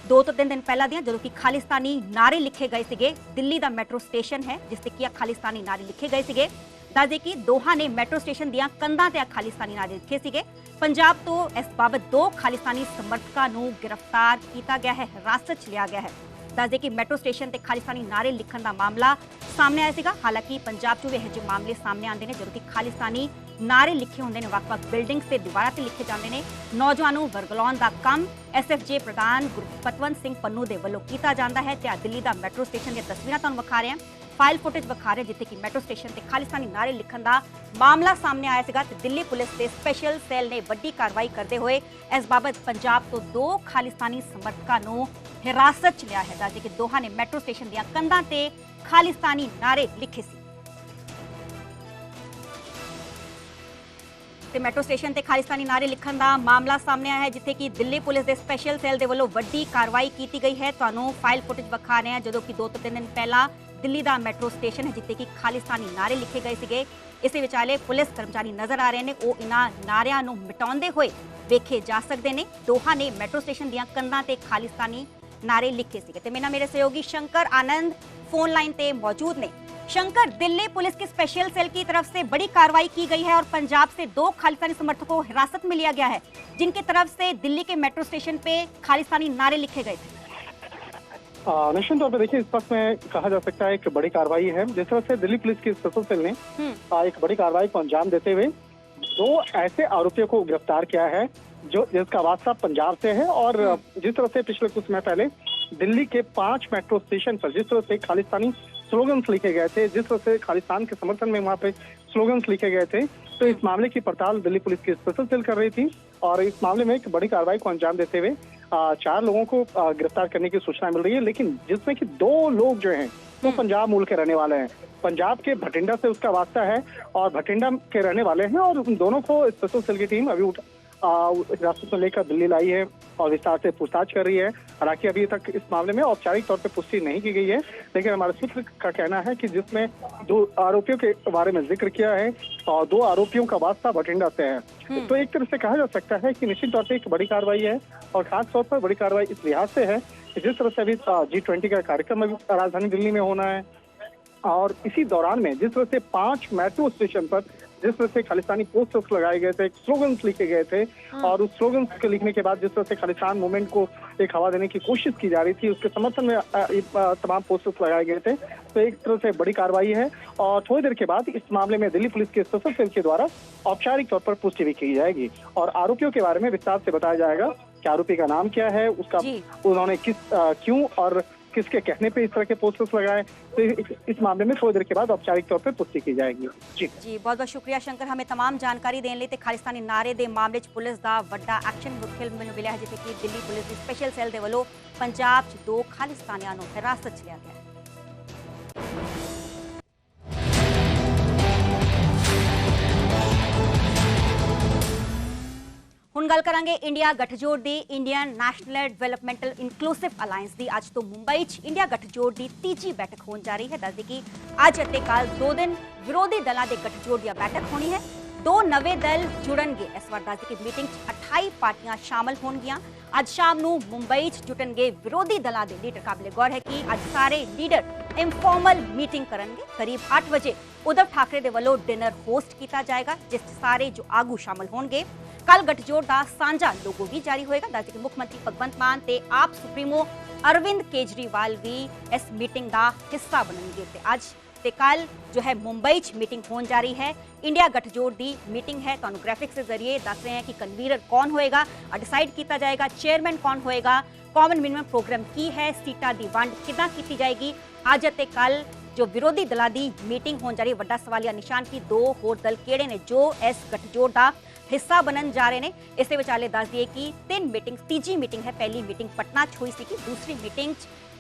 2 ਤੋਂ 3 ਦਿਨ ਪਹਿਲਾਂ ਦੀਆਂ, ਜਦੋਂ ਕਿ ਖਾਲਿਸਤਾਨੀ ਨਾਰੇ ਲਿਖੇ ਗਏ ਸੀਗੇ। ਦਿੱਲੀ ਦਾ ਮੈਟਰੋ ਸਟੇਸ਼ਨ ਹੈ ਜਿਸ ਤੇ ਕੀ ਖਾਲਿਸਤਾਨੀ ਨਾਰੇ ਲਿਖੇ ਗਏ ਸੀਗੇ। ਦੱਸਦੇ ਕਿ ਦੋਹਾਂ ਨੇ ਮੈਟਰੋ ਸਟੇਸ਼ਨ ਦੀਆਂ ਕੰਧਾਂ ਤੇ ਖਾਲਿਸਤਾਨੀ ਨਾਰੇ ਲਿਖੇ ਸੀਗੇ। ਪੰਜਾਬ ਤੋਂ ਇਸ ਬਾਬਤ 2 ਖਾਲਿਸਤਾਨੀ ਸਮਰਥਕਾਂ ਨੂੰ ਗ੍ਰਿਫਤਾਰ ਕੀਤਾ ਗਿਆ ਹੈ, ਹਿਰਾਸਤ 'ਚ ਲਿਆ ਗਿਆ ਹੈ। ਦੱਸਦੇ ਕਿ ਮੈਟਰੋ ਸਟੇਸ਼ਨ ਤੇ ਖਾਲਿਸਤਾਨੀ ਨਾਰੇ ਲਿਖਣ ਦਾ ਮਾਮਲਾ ਸਾਹਮਣੇ ਆਇਆ ਸੀਗਾ। ਹਾਲਾਂਕਿ ਪੰਜਾਬ 'ਚ ਵੀ ਇਹੋ ਜਿਹੇ ਮਾਮਲੇ ਸਾਹਮਣੇ ਆਉਂਦੇ ਨੇ ਜਦੋਂ ਕਿ ਖਾਲਿਸਤਾਨੀ ਨਾਰੇ ਲਿਖੇ ਹੁੰਦੇ ਨੇ, ਵੱਖ-ਵੱਖ ਬਿਲਡਿੰਗਸ ਤੇ ਦੀਵਾਰਾਂ ਤੇ ਲਿਖੇ ਜਾਂਦੇ ਨੇ। ਨੌਜਵਾਨਾਂ ਨੂੰ ਵਰਗਲਾਉਣ ਦਾ ਕੰਮ ਐਸਐਫਜੇ ਪ੍ਰਧਾਨ ਗੁਰਪਤਵੰਤ ਸਿੰਘ ਪੰਨੂ ਦੇ ਵੱਲੋਂ ਕੀਤਾ ਜਾਂਦਾ ਹੈ ਤੇ ਦਿੱਲੀ ਦਾ ਮੈਟਰੋ ਸਟੇਸ਼ਨ ਦੀਆਂ ਤਸਵੀਰਾਂ ਤੁਹਾਨੂੰ ਵਿਖਾ ਰਹੇ ਹਾਂ, ਫਾਈਲ ਫੁਟੇਜ ਵਿਖਾ ਰਹੇ ਜਿੱਥੇ ਕਿ ਮੈਟਰੋ ਸਟੇਸ਼ਨ ਤੇ ਖਾਲਿਸਤਾਨੀ ਨਾਰੇ ਲਿਖਣ ਦਾ ਮਾਮਲਾ ਸਾਹਮਣੇ ਆਇਆ ਸੀਗਾ ਤੇ ਦਿੱਲੀ ਪੁਲਿਸ ਦੇ ਸਪੈਸ਼ਲ ਸੈੱਲ ਨੇ ਵੱਡੀ ਕਾਰਵਾਈ ਕਰਦੇ ਹੋਏ ਇਸ ਬਾਬਤ ਪੰਜਾਬ ਤੋਂ 2 ਖਾਲਿਸਤਾਨੀ ਸਮਰਥਕਾਂ ਨੂੰ ਹਿਰਾਸਤ 'ਚ ਲਿਆ ਹੈ। ਦੱਸਦੇ ਕਿ ਦੋਹਾਂ ਨੇ ਮੈਟਰੋ ਸਟੇਸ਼ਨ ਦੀਆਂ ਕੰਧਾਂ ਤੇ ਖਾਲਿਸਤਾਨੀ ਨਾਰੇ ਲਿਖੇ ਸੀ ਤੇ ਮੈਟਰੋ ਸਟੇਸ਼ਨ ਤੇ ਖਾਲਿਸਤਾਨੀ ਨਾਰੇ ਲਿਖਣ ਦਾ ਮਾਮਲਾ ਸਾਹਮਣੇ ਆਇਆ ਹੈ, ਜਿੱਥੇ ਕਿ ਦਿੱਲੀ ਪੁਲਿਸ ਦੇ ਸਪੈਸ਼ਲ ਸੈੱਲ ਦੇ ਵੱਲੋਂ ਵੱਡੀ ਕਾਰਵਾਈ ਕੀਤੀ ਗਈ ਹੈ। ਤੁਹਾਨੂੰ ਫਾਈਲ ਫੁਟੇਜ ਵਿਖਾ ਰਹੇ ਹਾਂ ਜਦੋਂ ਕਿ 2 ਤੋਂ 3 ਦਿਨ ਪਹਿਲਾਂ ਦਿੱਲੀ ਦਾ ਮੈਟਰੋ ਸਟੇਸ਼ਨ ਹੈ ਜਿੱਥੇ ਕਿ ਖਾਲਿਸਤਾਨੀ ਨਾਰੇ ਲਿਖੇ ਗਏ ਸੀਗੇ। ਇਸੇ ਵਿਚਾਲੇ ਪੁਲਿਸ ਕਰਮਚਾਰੀ ਨਜ਼ਰ ਆ ਰਹੇ ਨੇ, ਉਹ ਇਹਨਾਂ ਨਾਰਿਆਂ ਨੂੰ ਮਿਟਾਉਂਦੇ ਹੋਏ ਵੇਖੇ ਜਾ ਸਕਦੇ ਨੇ। ਦੋਹਾਂ ਨੇ ਮੈਟਰੋ ਸਟੇਸ਼ਨ ਦੀਆਂ ਕੰਧਾਂ ਤੇ ਖਾਲਿਸਤਾਨੀ नारे लिखे थे। तो मेरे सहयोगी शंकर आनंद फोन लाइन पे मौजूद ने। शंकर, दिल्ली पुलिस की स्पेशल सेल की तरफ से बड़ी कार्रवाई की गई है और पंजाब से 2 खालिस्तानी समर्थकों को हिरासत में लिया गया है जिनकी तरफ से दिल्ली के मेट्रो स्टेशन पे खालिस्तानी नारे लिखे गए थे। निश्चित तौर पर देखिए, इस वक्त में कहा जा सकता है एक बड़ी कार्रवाई है। जिस तरह से दिल्ली पुलिस की स्पेशल सेल ने एक बड़ी कार्रवाई को अंजाम देते हुए 2 ऐसे आरोपियों को गिरफ्तार किया है जो जिसका वास्ता पंजाब से है। और जिस तरह से पिछले कुछ समय पहले दिल्ली के 5 मेट्रो स्टेशन पर जिस तरह से खालिस्तानी स्लोगन्स लिखे गए थे, जिस तरह से खालिस्तान के समर्थन में वहाँ पे स्लोगन्स लिखे गए थे, तो इस मामले की पड़ताल दिल्ली पुलिस की स्पेशल सेल कर रही थी। और इस मामले में एक बड़ी कार्रवाई को अंजाम देते हुए 4 लोगों को गिरफ्तार करने की सूचना मिल रही है, लेकिन जिसमें कि 2 लोग जो हैं वो पंजाब मूल के रहने वाले हैं। पंजाब के भटिंडा से उसका वास्ता है और भटिंडा के रहने वाले हैं। और उन दोनों को स्पेशल सेल की टीम अभी हिरासत में लेकर दिल्ली लाई है और विस्तार से पूछताछ कर रही है। हालांकि अभी तक इस मामले में औपचारिक तौर पर पुष्टि नहीं की गई है, लेकिन हमारे सूत्र का कहना है कि जिसमें 2 आरोपियों के बारे में जिक्र किया है और 2 आरोपियों का वास्ता भटिंडा से है। तो एक तरह से कहा जा सकता है कि निश्चित तौर पर एक बड़ी कार्रवाई है। और खास तौर पर बड़ी कार्रवाई इस लिहाज से है कि जिस तरह से अभी G20 का कार्यक्रम अभी राजधानी दिल्ली में होना है और इसी दौरान में जिस तरह से 5 मेट्रो स्टेशन पर जिस तरह से खालिस्तानी पोस्टर्स लगाए गए थे, स्लोगन्स लिखे गए थे और उस स्लोगन्स के लिखने के बाद जिस तरह से खालिस्तान मूवमेंट को एक हवा देने की कोशिश की जा रही थी, उसके समर्थन में तमाम पोस्टर्स लगाए गए थे। तो एक तरह से बड़ी कार्रवाई है और थोड़ी देर के बाद इस मामले में दिल्ली पुलिस के स्पेशल सेल के द्वारा औपचारिक तौर पर पुष्टि भी की जाएगी और आरोपियों के बारे में विस्तार से बताया जाएगा कि आरोपी का नाम क्या है, उसका उन्होंने क्यों और किसके कहने पे इस तरह के पोस्टर्स लगाए। तो इस मामले में थोड़ी देर के बाद औपचारिक तौर पे पुष्टि की जाएगी। जी बहुत बहुत शुक्रिया शंकर, हमें तमाम जानकारी देने लिए। खालिस्तानी नारे दे मामले च पुलिस दा वड्डा एक्शन फिल्म मिला है जिथे कि दिल्ली पुलिस की स्पेशल सेल दे वालों पंजाब च 2 खालिस्तानियां नूं हिरासत च लिया गया है। ਹੁਣ ਗੱਲ ਕਰਾਂਗੇ ਇੰਡੀਆ ਗੱਠਜੋੜ ਦੀ। Indian national developmental inclusive alliance ਦੀ ਅੱਜ ਤੋਂ ਮੁੰਬਈ 'ਚ ਇੰਡੀਆ ਗੱਠਜੋੜ ਦੀ ਤੀਜੀ ਬੈਠਕ ਹੋਣ ਜਾ ਰਹੀ ਹੈ। ਦੱਸਦੇ ਕਿ ਅੱਜ ਅਤੇ ਕੱਲ 2 ਦਿਨ ਵਿਰੋਧੀ ਦਲਾਂ ਦੇ ਗੱਠਜੋੜ ਦੀ ਬੈਠਕ ਹੋਣੀ ਹੈ। 2 ਨਵੇਂ ਦਲ ਜੁੜਨਗੇ। ਇਸ ਵਾਰ ਦੱਸਦੇ ਕਿ ਮੀਟਿੰਗ 'ਚ 28 ਪਾਰਟੀਆਂ ਸ਼ਾਮਲ ਹੋਣਗੀਆਂ। ਅੱਜ ਸ਼ਾਮ ਨੂੰ ਮੁੰਬਈ 'ਚ ਜੁਟਣਗੇ ਵਿਰੋਧੀ ਦਲਾਂ ਦੇ ਲੀਡਰ। ਕਾਬਲੇ ਗੌਰ ਹੈ ਕਿ ਅੱਜ ਸਾਰੇ ਲੀਡਰ ਇਨਫਾਰਮਲ ਮੀਟਿੰਗ ਕਰਨਗੇ। ਕਰੀਬ 8 ਵਜੇ ਉद्धਵ ਠਾਕਰੇ ਦੇ ਵੱਲੋਂ ਡਿਨਰ ਹੋਸਟ ਕੀਤਾ ਜਾਏਗਾ ਜਿਸ 'ਚ ਸਾਰੇ ਜੋ ਆਗੂ ਸ਼ਾਮਲ ਹੋਣਗੇ। ਕੱਲ ਗਠਜੋੜ ਦਾ ਸਾਂਝਾ ਲੋਗੋ ਵੀ ਜਾਰੀ ਹੋਏਗਾ। ਦੱਸਦੇ ਕਿ ਮੁੱਖ ਮੰਤਰੀ ਭਗਵੰਤ ਮਾਨ ਤੇ ਆਪ ਸੁਪਰੀਮੋ ਅਰਵਿੰਦ ਕੇਜਰੀਵਾਲ ਵੀ ਇਸ ਮੀਟਿੰਗ ਦਾ ਹਿੱਸਾ ਬਣਨਗੇ ਤੇ ਅੱਜ ਤੇ ਕੱਲ जो है मुंबई च मीटिंग होने जा रही है। इंडिया गठजोड़ की मीटिंग है, तो ग्राफिक्स के जरिए दस रहे हैं कि कन्वीनर कौन होएगा, डिसाइड किया जाएगा चेयरमैन कौन होएगा, कॉमन मिनिमम प्रोग्राम की है, सीटा की वंड किदां की जाएगी। अज ते कल जो विरोधी दलों की मीटिंग होने जा रही है, वड्डा सवालिया निशान की दो होर दल किहड़े ने जो इस गठजोड़ का हिस्सा बनन जा रहे हैं। इस विचाले दस दिए कि 3 मीटिंग, तीजी मीटिंग है, पहली मीटिंग पटना च हुई सी, दूसरी मीटिंग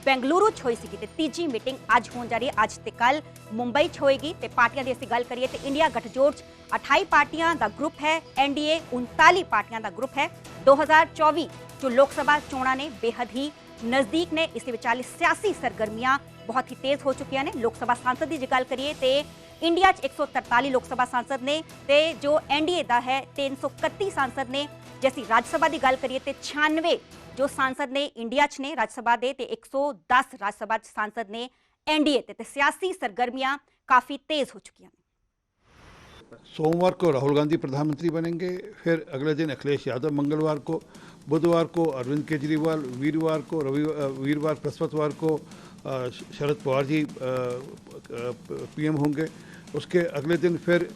बेंगलुरु च हुई सी ते तीजी मीटिंग अज होने जा रही है। अज ते कल मुंबई च होएगी। ते पार्टियां दी असीं गल करिए तो इंडिया गठजोड़ 28 पार्टियां दा ग्रुप है, एनडीए 39 पार्टियां दा ग्रुप है। 2024 जो लोकसभा चोणां ने बेहद ही नज़दीक ने, इस विचाले सियासी सरगर्मियां बहुत ही तेज हो चुकी ने। लोकसभा सांसद की गल करिए तो इंडिया 143 लोकसभा सांसद ने ते जो एनडीए का है 331 सांसद ने। जैसी राज्यसभा की गल करिए तो 96 जो सांसद ने इंडिया च ने राज्यसभा दे ते 110 राज्यसभा सांसद ने एनडीए ते सियासी सरगर्मियां काफी तेज हो चुकी हैं। सोमवार को राहुल गांधी प्रधानमंत्री बनेंगे, फिर अगले दिन अखिलेश यादव, मंगलवार को, बुधवार को अरविंद केजरीवाल, वीरवार को वीरवार बृहस्पतिवार को शरद पवार जी पीएम होंगे। उसके अगले दिन फिर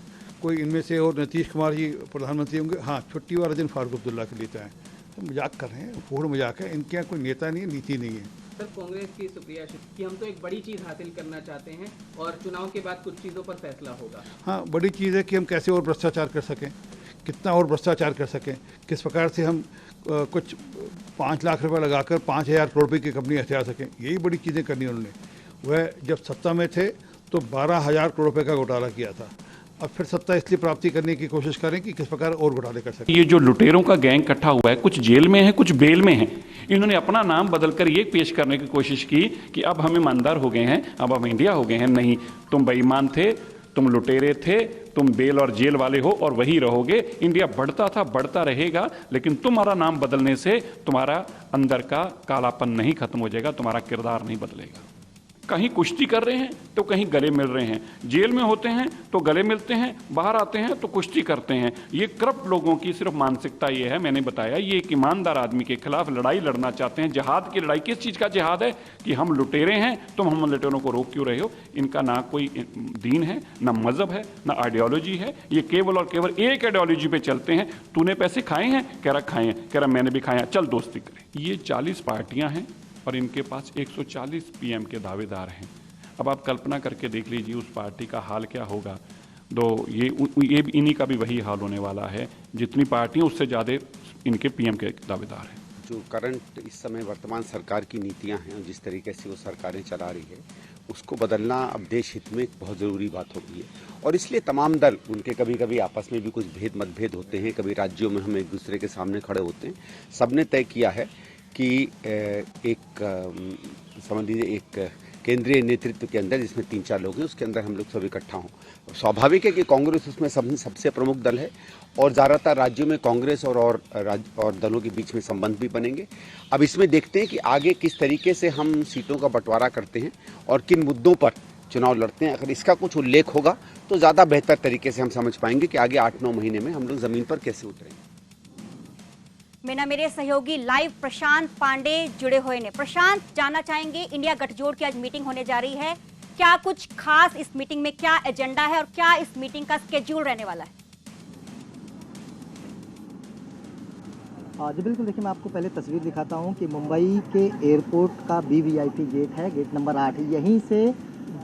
कोई इनमें से और नीतीश कुमार जी प्रधानमंत्री होंगे। हाँ, छुट्टी वाला दिन फारूक अब्दुल्ला के लिए है। तो मजाक कर रहे हैं, पूर्ण मजाक है। इनके यहाँ कोई नेता नहीं है, नीति नहीं है। सर, कांग्रेस की सुप्रिया कि हम तो एक बड़ी चीज़ हासिल करना चाहते हैं और चुनाव के बाद कुछ चीज़ों पर फैसला होगा। हाँ, बड़ी चीज़ है कि हम कैसे और भ्रष्टाचार कर सकें, कितना और भ्रष्टाचार कर सकें, किस प्रकार से हम कुछ 5 लाख रुपए लगाकर 5,000 करोड़ रुपये की कंपनी हथिया सकें। यही बड़ी चीज़ें करनी उन्होंने। वह जब सत्ता में थे तो 12,000 करोड़ रुपये का घोटाला किया था। अब फिर सत्ता इसलिए प्राप्ति करने की कोशिश करें कि किस प्रकार और घोटाले कर सकें। ये जो लुटेरों का गैंग इकट्ठा हुआ है, कुछ जेल में है, कुछ बेल में है। इन्होंने अपना नाम बदलकर ये पेश करने की कोशिश की कि अब हम ईमानदार हो गए हैं, अब हम इंडिया हो गए हैं। नहीं, तुम बेईमान थे, तुम लुटेरे थे, तुम बेल और जेल वाले हो और वही रहोगे। इंडिया बढ़ता था, बढ़ता रहेगा, लेकिन तुम्हारा नाम बदलने से तुम्हारा अंदर का कालापन नहीं खत्म हो जाएगा, तुम्हारा किरदार नहीं बदलेगा। कहीं कुश्ती कर रहे हैं तो कहीं गले मिल रहे हैं, जेल में होते हैं तो गले मिलते हैं, बाहर आते हैं तो कुश्ती करते हैं। ये करप्ट लोगों की सिर्फ मानसिकता ये है। मैंने बताया, ये एक ईमानदार आदमी के खिलाफ लड़ाई लड़ना चाहते हैं। जिहाद की लड़ाई, किस चीज़ का जिहाद है कि हम लुटेरे हैं, तुम हम लुटेरों को रोक क्यों रहे हो। इनका ना कोई दीन है, ना मजहब है, ना आइडियोलॉजी है। ये केवल और केवल एक आइडियोलॉजी पे चलते हैं। तूने पैसे खाए हैं, कह रहा खाए हैं, कह रहा मैंने भी खाया, चल दोस्ती करें। ये 40 पार्टियां हैं और इनके पास 140 पीएम के दावेदार हैं। अब आप कल्पना करके देख लीजिए उस पार्टी का हाल क्या होगा। तो ये इन्हीं का भी वही हाल होने वाला है। जितनी पार्टियां उससे ज़्यादा इनके पीएम के दावेदार हैं। जो करंट इस समय वर्तमान सरकार की नीतियां हैं और जिस तरीके से वो सरकारें चला रही है, उसको बदलना अब देश हित में एक बहुत ज़रूरी बात होती है। और इसलिए तमाम दल, उनके कभी कभी आपस में भी कुछ मतभेद होते हैं, कभी राज्यों में हम एक दूसरे के सामने खड़े होते हैं। सबने तय किया है कि एक समझ लीजिए एक केंद्रीय नेतृत्व के अंदर, जिसमें 3-4 लोग हैं, उसके अंदर हम लोग सब इकट्ठा हों। स्वाभाविक है कि कांग्रेस उसमें सबसे प्रमुख दल है और ज़्यादातर राज्यों में कांग्रेस और दलों के बीच में संबंध भी बनेंगे। अब इसमें देखते हैं कि आगे किस तरीके से हम सीटों का बंटवारा करते हैं और किन मुद्दों पर चुनाव लड़ते हैं। अगर इसका कुछ उल्लेख होगा तो ज़्यादा बेहतर तरीके से हम समझ पाएंगे कि आगे 8-9 महीने में हम लोग ज़मीन पर कैसे उतरेंगे। मेरे सहयोगी लाइव प्रशांत पांडे जुड़े हुए ने। प्रशांत, जानना चाहेंगे, इंडिया गठजोड़ की आज मीटिंग होने जा रही है, क्या कुछ खास इस मीटिंग में क्या एजेंडा है और क्या इस मीटिंग का स्केड्यूल रहने वाला है? जी बिल्कुल, देखिए मैं आपको पहले तस्वीर दिखाता हूं कि मुंबई के एयरपोर्ट का BVIP गेट है, गेट नंबर 8। यहीं से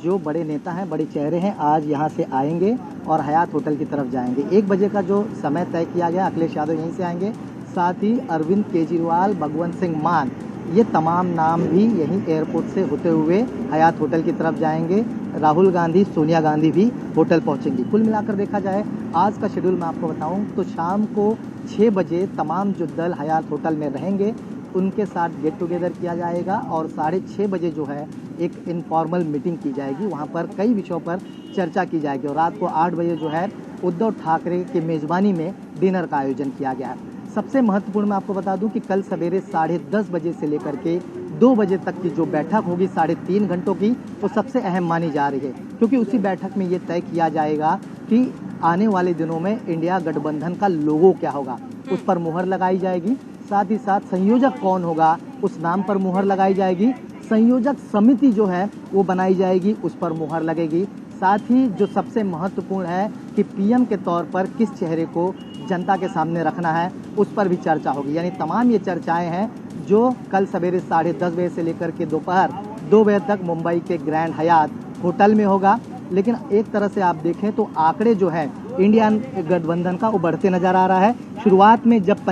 जो बड़े नेता हैं, बड़े चेहरे हैं, आज यहां से आएंगे और हयात होटल की तरफ जाएंगे। 1 बजे का जो समय तय किया गया, अखिलेश यादव यहीं से आएंगे, साथ ही अरविंद केजरीवाल, भगवंत सिंह मान, ये तमाम नाम भी यहीं एयरपोर्ट से होते हुए हयात होटल की तरफ जाएंगे। राहुल गांधी, सोनिया गांधी भी होटल पहुंचेंगी। कुल मिलाकर देखा जाए आज का शेड्यूल मैं आपको बताऊं तो शाम को 6 बजे तमाम जो दल हयात होटल में रहेंगे उनके साथ गेट टुगेदर किया जाएगा और 6:30 बजे जो है एक इनफॉर्मल मीटिंग की जाएगी। वहाँ पर कई विषयों पर चर्चा की जाएगी और रात को 8 बजे जो है उद्धव ठाकरे की मेज़बानी में डिनर का आयोजन किया गया है। सबसे महत्वपूर्ण मैं आपको बता दूं कि कल सवेरे 10:30 बजे से लेकर के 2 बजे तक की जो बैठक होगी 3.5 घंटों की, वो सबसे अहम मानी जा रही है, क्योंकि उसी बैठक में ये तय किया जाएगा कि आने वाले दिनों में इंडिया गठबंधन का लोगो क्या होगा। उस पर मुहर लगाई जाएगी। साथ ही साथ संयोजक कौन होगा उस नाम पर मुहर लगाई जाएगी। संयोजक समिति जो है वो बनाई जाएगी, उस पर मुहर लगेगी। साथ ही जो सबसे महत्वपूर्ण है कि पीएम के तौर पर किस चेहरे को जनता के सामने रखना है, उस पर भी चर्चा होगी। यानी तमाम ये चर्चाएं हैं जो कल सवेरे 10:30 बजे से लेकर के दोपहर 2 बजे तक मुंबई के ग्रैंड हयात होटल में होगा। लेकिन एक तरह से आप देखें तो आंकड़े जो है इंडिया गठबंधन का वो बढ़ते नजर आ रहा है। शुरुआत में जब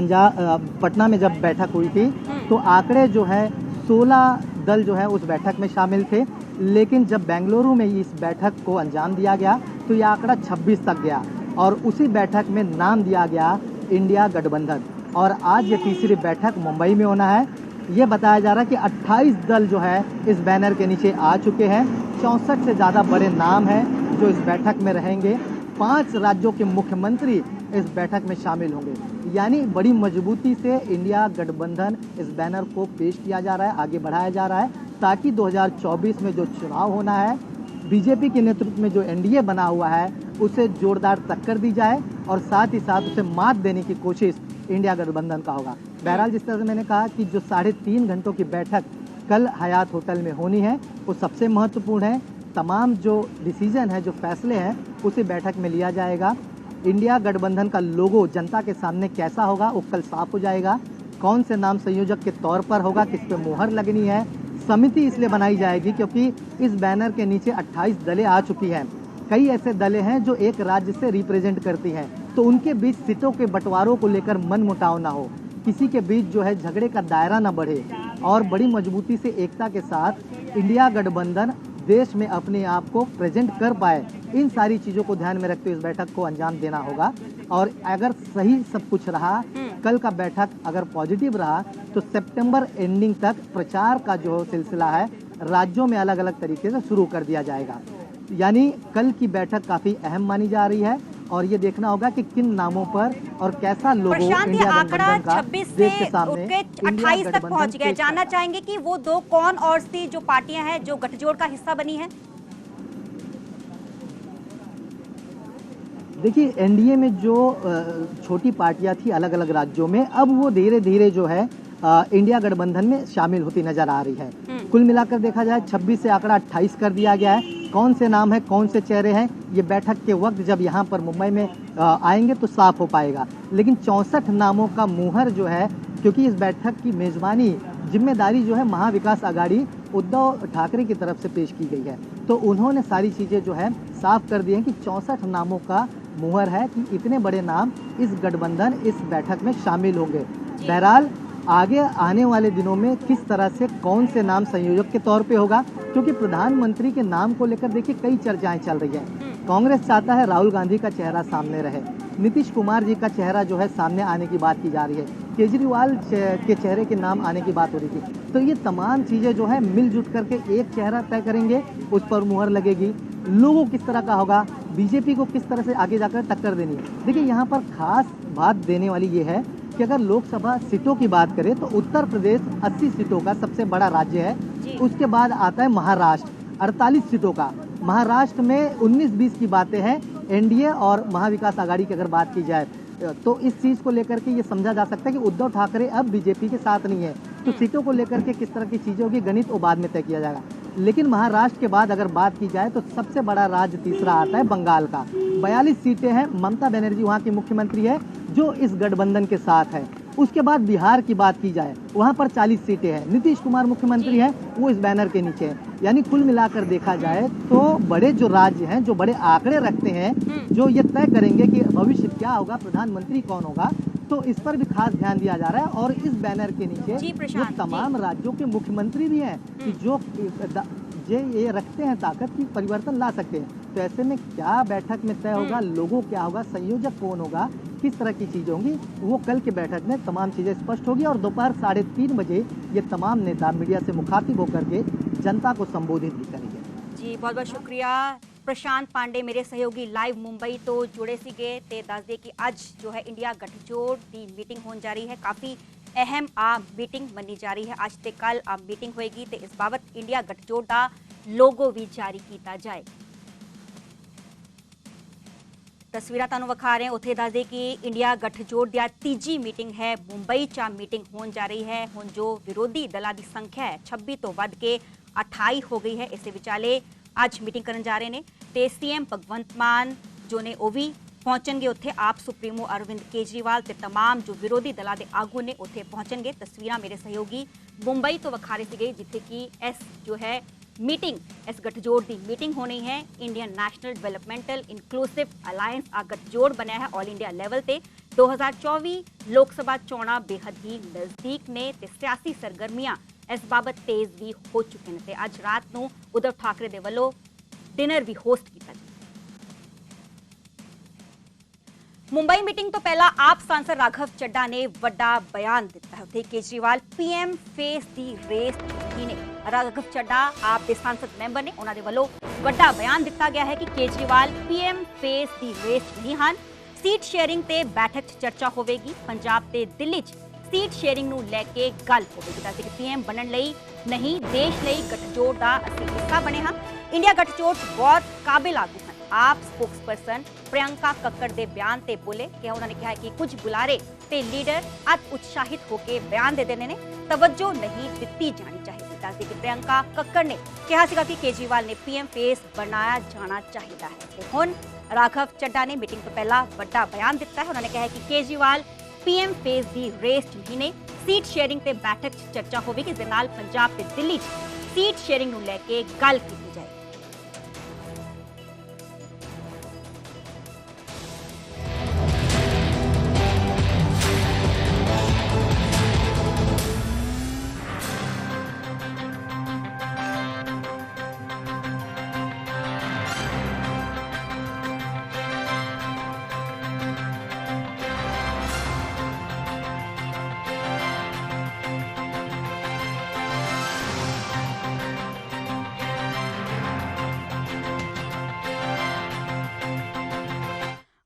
पटना में जब बैठक हुई थी तो आंकड़े जो है 16 दल जो है उस बैठक में शामिल थे, लेकिन जब बेंगलुरु में इस बैठक को अंजाम दिया गया तो यह आंकड़ा 26 तक गया और उसी बैठक में नाम दिया गया इंडिया गठबंधन। और आज ये तीसरी बैठक मुंबई में होना है। ये बताया जा रहा है कि 28 दल जो है इस बैनर के नीचे आ चुके हैं। 64 से ज़्यादा बड़े नाम हैं जो इस बैठक में रहेंगे। 5 राज्यों के मुख्यमंत्री इस बैठक में शामिल होंगे। यानी बड़ी मजबूती से इंडिया गठबंधन इस बैनर को पेश किया जा रहा है, आगे बढ़ाया जा रहा है, ताकि 2024 में जो चुनाव होना है, बीजेपी के नेतृत्व में जो एनडीए बना हुआ है उसे जोरदार टक्कर दी जाए और साथ ही साथ उसे मात देने की कोशिश इंडिया गठबंधन का होगा। बहरहाल जिस तरह से मैंने कहा कि जो 3.5 घंटों की बैठक कल हयात होटल में होनी है वो सबसे महत्वपूर्ण है। तमाम जो डिसीजन है, जो फैसले हैं, उसे बैठक में लिया जाएगा। इंडिया गठबंधन का लोगो जनता के सामने कैसा होगा वो कल साफ हो जाएगा। कौन से नाम संयोजक के तौर पर होगा, किस पे मुहर लगनी है। समिति इसलिए बनाई जाएगी क्योंकि इस बैनर के नीचे 28 दलें आ चुकी हैं। कई ऐसे दलें हैं जो एक राज्य से रिप्रेजेंट करती हैं, तो उनके बीच सीटों के बंटवारों को लेकर मनमुटाव ना हो, किसी के बीच जो है झगड़े का दायरा ना बढ़े और बड़ी मजबूती से एकता के साथ इंडिया गठबंधन देश में अपने आप को प्रेजेंट कर पाए। इन सारी चीज़ों को ध्यान में रखते हुए इस बैठक को अंजाम देना होगा। और अगर सही सब कुछ रहा, कल का बैठक अगर पॉजिटिव रहा, तो सितंबर एंडिंग तक प्रचार का जो सिलसिला है राज्यों में अलग अलग तरीके से शुरू कर दिया जाएगा। यानी कल की बैठक काफ़ी अहम मानी जा रही है और ये देखना होगा कि किन नामों पर और कैसा लोगो इंडिया आंकड़ा गठबंधन का 26 देश के से सामने 28 तक पहुंच गया। जानना चाहेंगे कि वो दो कौन और सी जो पार्टियां हैं जो गठजोड़ का हिस्सा बनी हैं। देखिए, एनडीए में जो छोटी पार्टियां थी अलग अलग राज्यों में, अब वो धीरे धीरे जो है इंडिया गठबंधन में शामिल होती नजर आ रही है। कुल मिलाकर देखा जाए 26 से आंकड़ा 28 कर दिया गया है। कौन से नाम है, कौन से चेहरे हैं, ये बैठक के वक्त जब यहाँ पर मुंबई में आएंगे तो साफ हो पाएगा। लेकिन 64 नामों का मुहर जो है, क्योंकि इस बैठक की मेजबानी जिम्मेदारी जो है महाविकास आघाड़ी उद्धव ठाकरे की तरफ से पेश की गई है, तो उन्होंने सारी चीज़ें जो है साफ कर दी हैं कि 64 नामों का मुहर है कि इतने बड़े नाम इस गठबंधन इस बैठक में शामिल होंगे। बहरहाल आगे आने वाले दिनों में किस तरह से कौन से नाम संयोजक के तौर पे होगा, क्योंकि प्रधानमंत्री के नाम को लेकर देखिए कई चर्चाएं चल रही हैं। कांग्रेस चाहता है राहुल गांधी का चेहरा सामने रहे, नीतीश कुमार जी का चेहरा जो है सामने आने की बात की जा रही है, केजरीवाल के चेहरे के नाम आने की बात हो रही थी। तो ये तमाम चीज़ें जो है मिलजुल करके एक चेहरा तय करेंगे, उस पर मुहर लगेगी। लोगों किस तरह का होगा, बीजेपी को किस तरह से आगे जाकर टक्कर देनी है। देखिए, यहाँ पर खास बात देने वाली ये है कि अगर लोकसभा सीटों की बात करें तो उत्तर प्रदेश 80 सीटों का सबसे बड़ा राज्य है। उसके बाद आता है महाराष्ट्र 48 सीटों का। महाराष्ट्र में 19-20 की बातें हैं। एनडीए और महाविकास आघाड़ी की अगर बात की जाए तो इस चीज़ को लेकर के ये समझा जा सकता है कि उद्धव ठाकरे अब बीजेपी के साथ नहीं है, तो सीटों को लेकर के किस तरह की चीज़ें होगी, गणित वो बाद में तय किया जाएगा। लेकिन महाराष्ट्र के बाद अगर बात की जाए तो सबसे बड़ा राज्य तीसरा आता है बंगाल का। 42 सीटें हैं। ममता बनर्जी वहाँ की मुख्यमंत्री है जो इस गठबंधन के साथ है। उसके बाद बिहार की बात की जाए, वहाँ पर 40 सीटें हैं। नीतीश कुमार मुख्यमंत्री हैं, वो इस बैनर के नीचे हैं। यानी कुल मिलाकर देखा जाए तो बड़े जो राज्य हैं, जो बड़े आंकड़े रखते हैं, जो ये तय करेंगे कि भविष्य क्या होगा, प्रधानमंत्री कौन होगा, तो इस पर भी खास ध्यान दिया जा रहा है। और इस बैनर के नीचे जो तमाम राज्यों के मुख्यमंत्री भी हैं कि जो ये रखते हैं ताकत की परिवर्तन ला सकते हैं। तो ऐसे में क्या बैठक में तय होगा, लोगों क्या होगा, संयोजक कौन होगा, किस तरह की चीज़ें होंगी, वो कल के बैठक में तमाम चीज़ें स्पष्ट होगी। और दोपहर 3:30 बजे ये तमाम नेता मीडिया से मुखातिब होकर के जनता को संबोधित भी करेंगे। जी, बहुत बहुत शुक्रिया प्रशांत पांडे, मेरे सहयोगी लाइव मुंबई तो जुड़े सीगे ते दस दे कि अज जो है इंडिया गठजोड़ की मीटिंग होने जा रही है। काफ़ी अहम मीटिंग बननी जा रही है। अज ते कल मीटिंग होएगी तो इस बाबत इंडिया गठजोड़ का लोगो भी जारी किया जाएगा। ਤਸਵੀਰਾਂ ਤੁਹਾਨੂੰ ਵਿਖਾ ਰਹੇ ਹਾਂ। ਉੱਥੇ ਦੱਸਦੇ ਕਿ ਇੰਡੀਆ ਗਠਜੋੜ ਦੀ ਤੀਜੀ ਮੀਟਿੰਗ ਹੈ, ਮੁੰਬਈ 'ਚ ਮੀਟਿੰਗ ਹੋਣ ਜਾ ਰਹੀ ਹੈ। ਹੁਣ ਜੋ ਵਿਰੋਧੀ ਦਲਾਂ ਦੀ ਸੰਖਿਆ ਹੈ 26 ਤੋਂ ਵੱਧ ਕੇ 28 ਹੋ ਗਈ ਹੈ। ਇਸੇ ਵਿਚਾਲੇ ਅੱਜ ਮੀਟਿੰਗ ਕਰਨ ਜਾ ਰਹੇ ਨੇ ਤੇ ਸੀਐਮ ਭਗਵੰਤ ਮਾਨ ਜੋ ਨੇ ਉਹ ਵੀ ਪਹੁੰਚਣਗੇ ਉੱਥੇ। ਆਪ ਸੁਪਰੀਮੋ ਅਰਵਿੰਦ ਕੇਜਰੀਵਾਲ ਤੇ तमाम ਜੋ ਵਿਰੋਧੀ ਦਲਾਂ ਦੇ ਆਗੂ ਨੇ ਉੱਥੇ ਪਹੁੰਚਣਗੇ। ਤਸਵੀਰਾਂ ਮੇਰੇ ਸਹਿਯੋਗੀ ਮੁੰਬਈ ਤੋਂ ਵਿਖਾ ਰਹੇ ਸੀਗੇ ਜਿੱਥੇ ਕਿ ਇਸ ਜੋ ਹੈ मीटिंग इस गठजोड़ की मीटिंग होनी है। Indian National Developmental Inclusive Alliance आ गठजोड़ बनया है ऑल इंडिया लैवल ते। 2024 लोक सभा चोणां बेहद ही नज़दीक ने ते सियासी सरगर्मियां इस बाबत तेज भी हो चुके हैं ते अज रात नूं उद्धव ठाकरे दे वल्लों डिनर भी होस्ट किया। मुंबई मीटिंग तो पहला आप सांसद राघव चड्ढा ने वड्डा बयान दिता है। केजरीवाल पीएम फेस दी रेस ही ने राघव चड्ढा आप दे सांसद मैंबर ने उन्होंने वालों वड्डा बयान दिता गया है कि केजरीवाल पीएम फेस दी रेस नहीं हैं। सीट शेयरिंग ते बैठक च चर्चा होगी। पंजाब ते दिल्ली च सीट शेयरिंग नूं लैके गल होगी। दस कि पीएम बनने लई नहीं देश लई गठजोड़ दा असीं हिस्सा बने हां। इंडिया गठजोड़ बहुत काबिल आगू हैं। आप स्पोक्सपर्सन प्रियंका कक्कड़ दे बयान ते बोले कि उन्होंने कहा कि कुछ बुलारे ते लीडर अत उत्साहित होकर बयान दे देने ने तवज्जो नहीं दी जानी चाहिए। दस दी कि प्रियंका कक्कड़ ने कहा सीगा कि केजरीवाल ने पीएम फेस बनाया जाना चाहिए है। हुण राघव चड्ढा ने मीटिंग तो पहला बड़ा बयान दिता है। उन्होंने कहा कि केजरीवाल पीएम फेस दी रेस नहीं ने। सीट शेयरिंग ते बैठक चर्चा होगी जिस नाल पंजाब ते दिल्ली सीट शेयरिंग नूं लैके गल की जाए।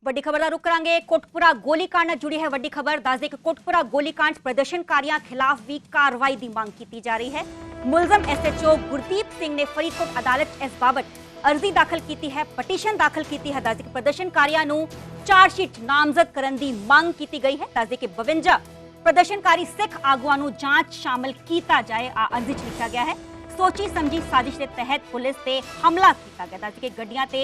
ਵੱਡੀ ਖਬਰ ਦਾ ਰੁਕ ਕਰਾਂਗੇ। ਕੋਟਪੁਰਾ ਗੋਲੀकांड ਨਾਲ ਜੁੜੀ ਹੈ ਵੱਡੀ ਖਬਰ। ਦੱਸ ਦੇ ਕਿ ਕੋਟਪੁਰਾ ਗੋਲੀकांड ਪ੍ਰਦਰਸ਼ਨਕਾਰੀਆਂ ਖਿਲਾਫ ਵੀ ਕਾਰਵਾਈ ਦੀ ਮੰਗ ਕੀਤੀ ਜਾ ਰਹੀ ਹੈ। ਮੁਲਜ਼ਮ ਐਸਐਚਓ ਗੁਰਦੀਪ ਸਿੰਘ ਨੇ ਫਰੀਦਕੋਟ ਅਦਾਲਤ ਇਸ ਬਾਬਤ ਅਰਜ਼ੀ ਦਾਖਲ ਕੀਤੀ ਹੈ, ਪਟੀਸ਼ਨ ਦਾਖਲ ਕੀਤੀ ਹੈ। ਦੱਸ ਦੇ ਕਿ ਪ੍ਰਦਰਸ਼ਨਕਾਰੀਆਂ ਨੂੰ ਚਾਰਜਸ਼ੀਟ ਨਾਮਜ਼ਦ ਕਰਨ ਦੀ ਮੰਗ ਕੀਤੀ ਗਈ ਹੈ। ਦੱਸ ਦੇ ਕਿ 52 ਪ੍ਰਦਰਸ਼ਨਕਾਰੀ ਸਿੱਖ ਆਗੂਆਂ ਨੂੰ ਜਾਂਚ ਸ਼ਾਮਲ ਕੀਤਾ ਜਾਏ ਆ ਅਰਜ਼ੀ 'ਚ ਲਿਖਿਆ ਗਿਆ ਹੈ। सोची समझी साजिश के तहत पुलिस से हमला किया गया। दस कि गड्डियां ते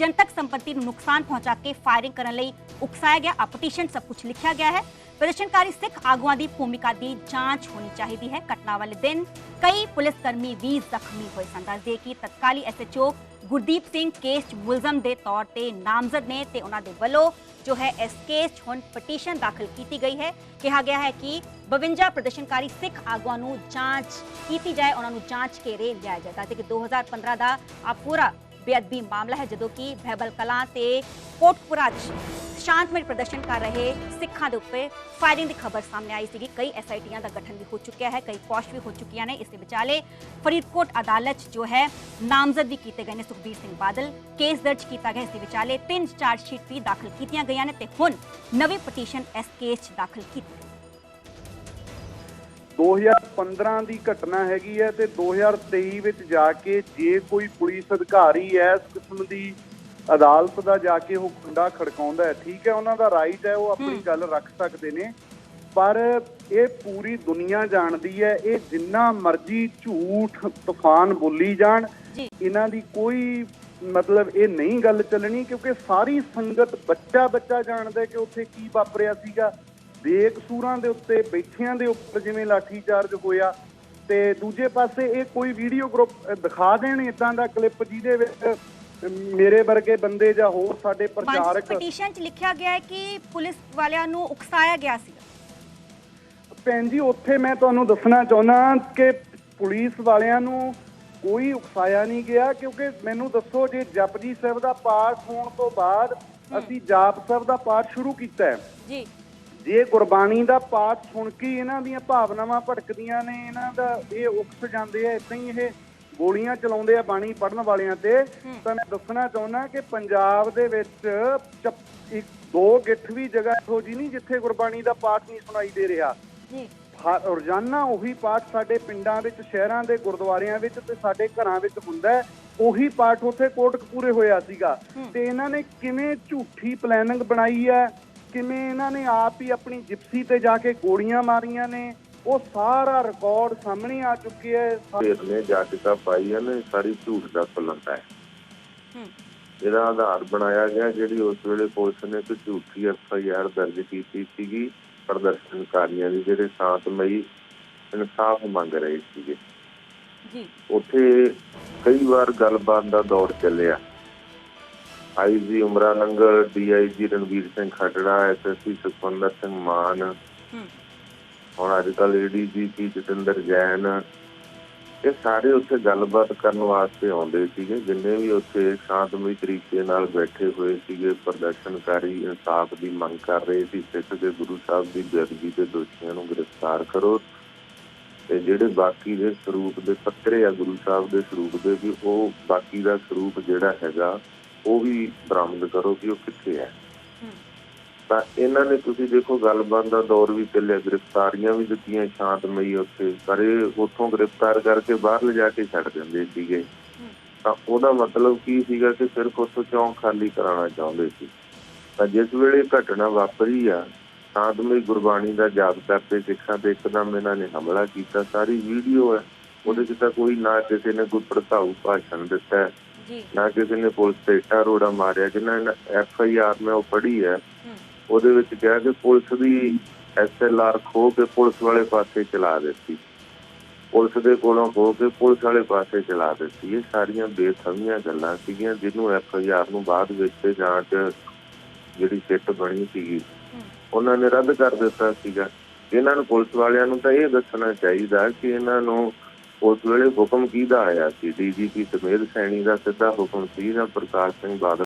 जनतक संपत्ति को नुकसान पहुंचा के फायरिंग करने लई उकसाया गया। आ पटीशन सब कुछ लिखा गया है। प्रदर्शनकारी सिख आगुआं की भूमिका की जांच होनी चाहिए है। घटना वाले दिन कई पुलिसकर्मी भी जख्मी हुए सन। दस दे कि तत्काली एसएचओ गुरदीप सिंह केस मुलजम के तौर पर नामजद ने ते उन्हां दे वल्लों जो है इस केस हुण पटीशन दाखिल की गई है। कहा गया है कि 52 प्रदर्शनकारी सिख आगुआं नूं जांच की जाए, उन्होंने जांच घेरे लिया जाए। कि 2015 का आ पूरा बेअदबी मामला है जदों कि बहबल कलां ते कोटपुरा शांतमय प्रदर्शन कर रहे सिखां दे उत्ते फायरिंग की खबर सामने आई सी। कई SITियां का गठन भी हो चुका है, कई पौश भी हो चुकी ने। इस विचाले फरीदकोट अदालत जो है नामजद भी किए गए हैं। सुखबीर सिंह बादल केस दर्ज किया गया। इस विचाले 3 चार्जशीट भी दाखिल की गई ने ते हुण नवी पटीशन इस केस दाखिल की। 2015 ਦੀ ਘਟਨਾ ਹੈਗੀ ਹੈ ਤੇ 2023 ਵਿੱਚ ਜਾ ਕੇ ਜੇ ਕੋਈ ਪੁਲਿਸ ਅਧਿਕਾਰੀ ਇਸ ਕਿਸਮ ਦੀ ਅਦਾਲਤ ਦਾ ਜਾ ਕੇ ਉਹ ਖੁੰਡਾ ਖੜਕਾਉਂਦਾ ਹੈ, ਠੀਕ ਹੈ, ਉਹਨਾਂ ਦਾ ਰਾਈਟ ਹੈ, ਉਹ ਆਪਣੀ ਗੱਲ ਰੱਖ ਸਕਦੇ ਨੇ। ਪਰ ਇਹ ਪੂਰੀ ਦੁਨੀਆ ਜਾਣਦੀ ਹੈ ਇਹ ਜਿੰਨਾ ਮਰਜ਼ੀ ਝੂਠ ਤੂਫਾਨ ਬੋਲੀ ਜਾਣ, ਇਹਨਾਂ ਦੀ ਕੋਈ ਮਤਲਬ ਇਹ ਨਹੀਂ ਗੱਲ ਚੱਲਣੀ, ਕਿਉਂਕਿ ਸਾਰੀ ਸੰਗਤ ਬੱਚਾ ਬੱਚਾ ਜਾਣਦਾ ਕਿ ਉੱਥੇ ਕੀ ਵਾਪਰਿਆ ਸੀਗਾ। ਬੇਕਸੂਰਾਂ ਦੇ ਉੱਤੇ ਬੈਠਿਆਂ ਦੇ ਉੱਪਰ ਜਿਵੇਂ ਲਾਠੀ ਚਾਰਜ ਹੋਇਆ ਤੇ ਦੂਜੇ ਪਾਸੇ ਇਹ ਕੋਈ ਵੀਡੀਓ ਗਰੁੱਪ ਦਿਖਾ ਦੇਣ ਇਦਾਂ ਦਾ ਕਲਿੱਪ ਜਿਹਦੇ ਵਿੱਚ ਮੇਰੇ ਵਰਗੇ ਬੰਦੇ ਜਾਂ ਹੋਰ ਸਾਡੇ ਪ੍ਰਚਾਰਕ। ਪਟੀਸ਼ਨ 'ਚ ਲਿਖਿਆ ਗਿਆ ਹੈ ਕਿ ਪੁਲਿਸ ਵਾਲਿਆਂ ਨੂੰ ਉਕਸਾਇਆ ਗਿਆ ਸੀ। ਭੈਣ ਜੀ ਉੱਥੇ ਮੈਂ ਤੁਹਾਨੂੰ ਦੱਸਣਾ ਚਾਹੁੰਦਾ ਕਿ ਪੁਲਿਸ ਵਾਲਿਆਂ ਨੂੰ ਕੋਈ ਉਕਸਾਇਆ ਨਹੀਂ ਗਿਆ, ਕਿਉਂਕਿ ਮੈਨੂੰ ਦੱਸੋ ਜੇ ਜਪਜੀ ਸਾਹਿਬ ਦਾ ਪਾਠ ਹੋਣ ਤੋਂ ਬਾਅਦ ਅਸੀਂ ਜਾਪ ਸਾਹਿਬ ਦਾ ਪਾਠ ਸ਼ੁਰੂ ਕੀਤਾ ਹੈ ਜੀ, ਜੇ ਗੁਰਬਾਣੀ ਦਾ ਪਾਠ ਸੁਣ ਕੇ ਇਹਨਾਂ ਦੀਆਂ ਭਾਵਨਾਵਾਂ ਭੜਕਦੀਆਂ ਨੇ, ਇਹਨਾਂ ਦਾ ਇਹ ਉਕਸ ਜਾਂਦੇ ਆ, ਇਦਾਂ ਹੀ ਇਹ ਗੋਲੀਆਂ ਚਲਾਉਂਦੇ ਆ ਬਾਣੀ ਪੜ੍ਹਨ ਵਾਲਿਆਂ ਤੇ, ਤਾਂ ਮੈਂ ਦੱਸਣਾ ਚਾਹੁੰਦਾ ਕਿ ਪੰਜਾਬ ਦੇ ਵਿੱਚ ਇੱਕ ਦੋ ਗਿੱਠ ਵੀ ਜਗ੍ਹਾ ਇਹੋ ਜਿਹੀ ਨਹੀਂ ਜਿੱਥੇ ਗੁਰਬਾਣੀ ਦਾ ਪਾਠ ਨਹੀਂ ਸੁਣਾਈ ਦੇ ਰਿਹਾ। ਰੋਜ਼ਾਨਾ ਉਹੀ ਪਾਠ ਸਾਡੇ ਪਿੰਡਾਂ ਵਿੱਚ, ਸ਼ਹਿਰਾਂ ਦੇ ਗੁਰਦੁਆਰਿਆਂ ਵਿੱਚ ਤੇ ਸਾਡੇ ਘਰਾਂ ਵਿੱਚ ਹੁੰਦਾ ਹੈ। ਉਹੀ ਪਾਠ ਉੱਥੇ ਕੋਟਕਪੂਰੇ ਹੋਇਆ ਸੀਗਾ। ਤੇ ਇਹਨਾਂ ਨੇ ਕਿਵੇਂ ਝੂਠੀ ਪਲੈਨਿੰਗ ਬਣਾਈ ਹੈ, ਕਿਵੇਂ ਇਹਨਾਂ ਨੇ ਆਪ ਹੀ ਆਪਣੀ ਜਿਪਸੀ ਤੇ ਜਾ ਕੇ ਗੋਲੀਆਂ ਮਾਰੀਆਂ ਨੇ, ਉਹ ਸਾਰਾ ਰਿਕਾਰਡ ਸਾਹਮਣੇ ਆ ਚੁੱਕਿਆ ਹੈ। ਨੇ ਜਾਟਿਕਾ ਪਾਈ ਹੈ ਨਾ, ਸਾਰੀ ਝੂਠ ਦਾ ਫੁਲੰਦਾ ਹੈ। ਇਹਦਾ ਆਧਾਰ ਬਣਾਇਆ ਗਿਆ ਜਿਹੜੀ ਉਸ ਵੇਲੇ ਪੁਲਿਸ ਨੇ ਇੱਕ ਝੂਠੀ FIR ਦਰਜ ਕੀਤੀ ਸੀਗੀ ਪ੍ਰਦਰਸ਼ਨਕਾਰੀਆਂ ਦੀ, ਜਿਹੜੇ ਸ਼ਾਂਤਮਈ ਇਨਸਾਫ ਮੰਗ ਰਹੇ ਸੀਗੇ। ਉੱਥੇ ਕਈ ਵਾਰ ਗੱਲਬਾਤ ਦਾ ਦੌਰ ਚੱਲਿਆ। IG ਉਮਰਾ Nangal, DIG Ranveer Singh Khattra, SSP Sukhwinder Singh ਮਾਨ, ਹੁਣ ਅੱਜ ਕੱਲ੍ਹ ADGP ਜਤਿੰਦਰ ਜੈਨ, ਇਹ ਸਾਰੇ ਉੱਥੇ ਗੱਲਬਾਤ ਕਰਨ ਵਾਸਤੇ ਆਉਂਦੇ ਸੀਗੇ। ਜਿੰਨੇ ਵੀ ਉੱਥੇ ਸ਼ਾਂਤਮਈ ਤਰੀਕੇ ਨਾਲ ਬੈਠੇ ਹੋਏ ਸੀਗੇ ਪ੍ਰਦਰਸ਼ਨਕਾਰੀ ਇਨਸਾਫ ਦੀ ਮੰਗ ਕਰ ਰਹੇ ਸੀ। ਸਿੱਖ ਦੇ ਗੁਰੂ ਸਾਹਿਬ ਦੀ ਬੇਅਦਬੀ ਦੇ ਦੋਸ਼ੀਆਂ ਨੂੰ ਗ੍ਰਿਫਤਾਰ ਕਰੋ ਤੇ ਜਿਹੜੇ ਬਾਕੀ ਦੇ ਸਰੂਪ ਦੇ ਪੱਤਰੇ ਆ ਗੁਰੂ ਸਾਹਿਬ ਦੇ ਸਰੂਪ ਦੇ ਵੀ ਉਹ ਬਾਕੀ ਦਾ ਸਰੂਪ ਜਿਹੜਾ ਹੈਗਾ ਉਹ ਵੀ ਬਰਾਮਦ ਕਰੋ ਕਿ ਉਹ ਕਿੱਥੇ ਹੈ। ਤਾਂ ਇਹਨਾਂ ਨੇ ਤੁਸੀਂ ਦੇਖੋ ਗੱਲਬਾਤ ਦਾ ਦੌਰ ਵੀ ਚੱਲਿਆ, ਗ੍ਰਿਫਤਾਰੀਆਂ ਵੀ ਦਿੱਤੀਆਂ ਸ਼ਾਂਤਮਈ ਉੱਥੇ, ਪਰ ਇਹ ਉੱਥੋਂ ਗ੍ਰਿਫਤਾਰ ਕਰਕੇ ਬਾਹਰ ਲਿਜਾ ਕੇ ਛੱਡ ਦਿੰਦੇ ਸੀਗੇ। ਤਾਂ ਉਹਦਾ ਮਤਲਬ ਕੀ ਸੀਗਾ ਕਿ ਸਿਰਫ ਉੱਥੋਂ ਚੌਂਕ ਖਾਲੀ ਕਰਾਉਣਾ ਚਾਹੁੰਦੇ ਸੀ। ਤਾਂ ਜਿਸ ਵੇਲੇ ਘਟਨਾ ਵਾਪਰੀ ਆ, ਸ਼ਾਂਤਮਈ ਗੁਰਬਾਣੀ ਦਾ ਜਾਪ ਕਰਦੇ ਸਿੱਖਾਂ ਤੇ ਇੱਕਦਮ ਇਹਨਾਂ ਨੇ ਹਮਲਾ ਕੀਤਾ। ਸਾਰੀ ਵੀਡੀਓ ਹੈ, ਉਹਦੇ 'ਚ ਤਾਂ ਕੋਈ ਨਾ ਕਿਸੇ ਨੇ ਕੋਈ ਭੜਕਾਊ ਭਾਸ਼ਣ ਦਿੱਤਾ, ਨਾ ਕਿਸੇ ਨੇ ਪੁਲਿਸ ਤੇ ਇੱਟਾਂ ਰੋੜਾ ਮਾਰਿਆ। ਜਿਹਨਾਂ ਨੇ FIR ਮੈਂ ਉਹ ਪੜ੍ਹੀ ਹੈ, ਉਹਦੇ ਵਿੱਚ ਕਿਹਾ ਕਿ ਪੁਲਿਸ ਦੀ SLR ਖੋਹ ਕੇ ਪੁਲਿਸ ਵਾਲੇ ਪਾਸੇ ਚਲਾ ਦਿੱਤੀ, ਪੁਲਿਸ ਦੇ ਕੋਲੋਂ ਖੋਹ ਕੇ ਪੁਲਿਸ ਵਾਲੇ ਪਾਸੇ ਚਲਾ ਦਿੱਤੀ। ਇਹ ਸਾਰੀਆਂ ਬੇਸਮਝੀਆਂ ਗੱਲਾਂ ਸੀਗੀਆਂ ਜਿਹਨੂੰ FIR ਨੂੰ ਬਾਅਦ ਵਿੱਚ ਜਾਂਚ ਜਿਹੜੀ ਸਿੱਟ ਬਣੀ ਸੀਗੀ ਉਹਨਾਂ ਨੇ ਰੱਦ ਕਰ ਦਿੱਤਾ ਸੀਗਾ। ਇਹਨਾਂ ਨੂੰ ਪੁਲਿਸ ਵਾਲਿਆਂ ਨੂੰ ਤਾਂ ਇਹ ਦੱਸਣਾ ਚਾਹੀਦਾ ਕਿ ਇਹਨਾਂ ਨੂੰ ਉਸ ਵੇਲੇ ਹੁਕਮ ਕਿਹਦਾ ਆਇਆ ਸੀ। DGP ਸੁਮੇਧ ਸੈਣੀ ਦਾ ਸਿੱਧਾ ਹੁਕਮ ਸੀ ਜਾਂ ਪ੍ਰਕਾਸ਼ ਸਿੰਘ ਬਾਦਲ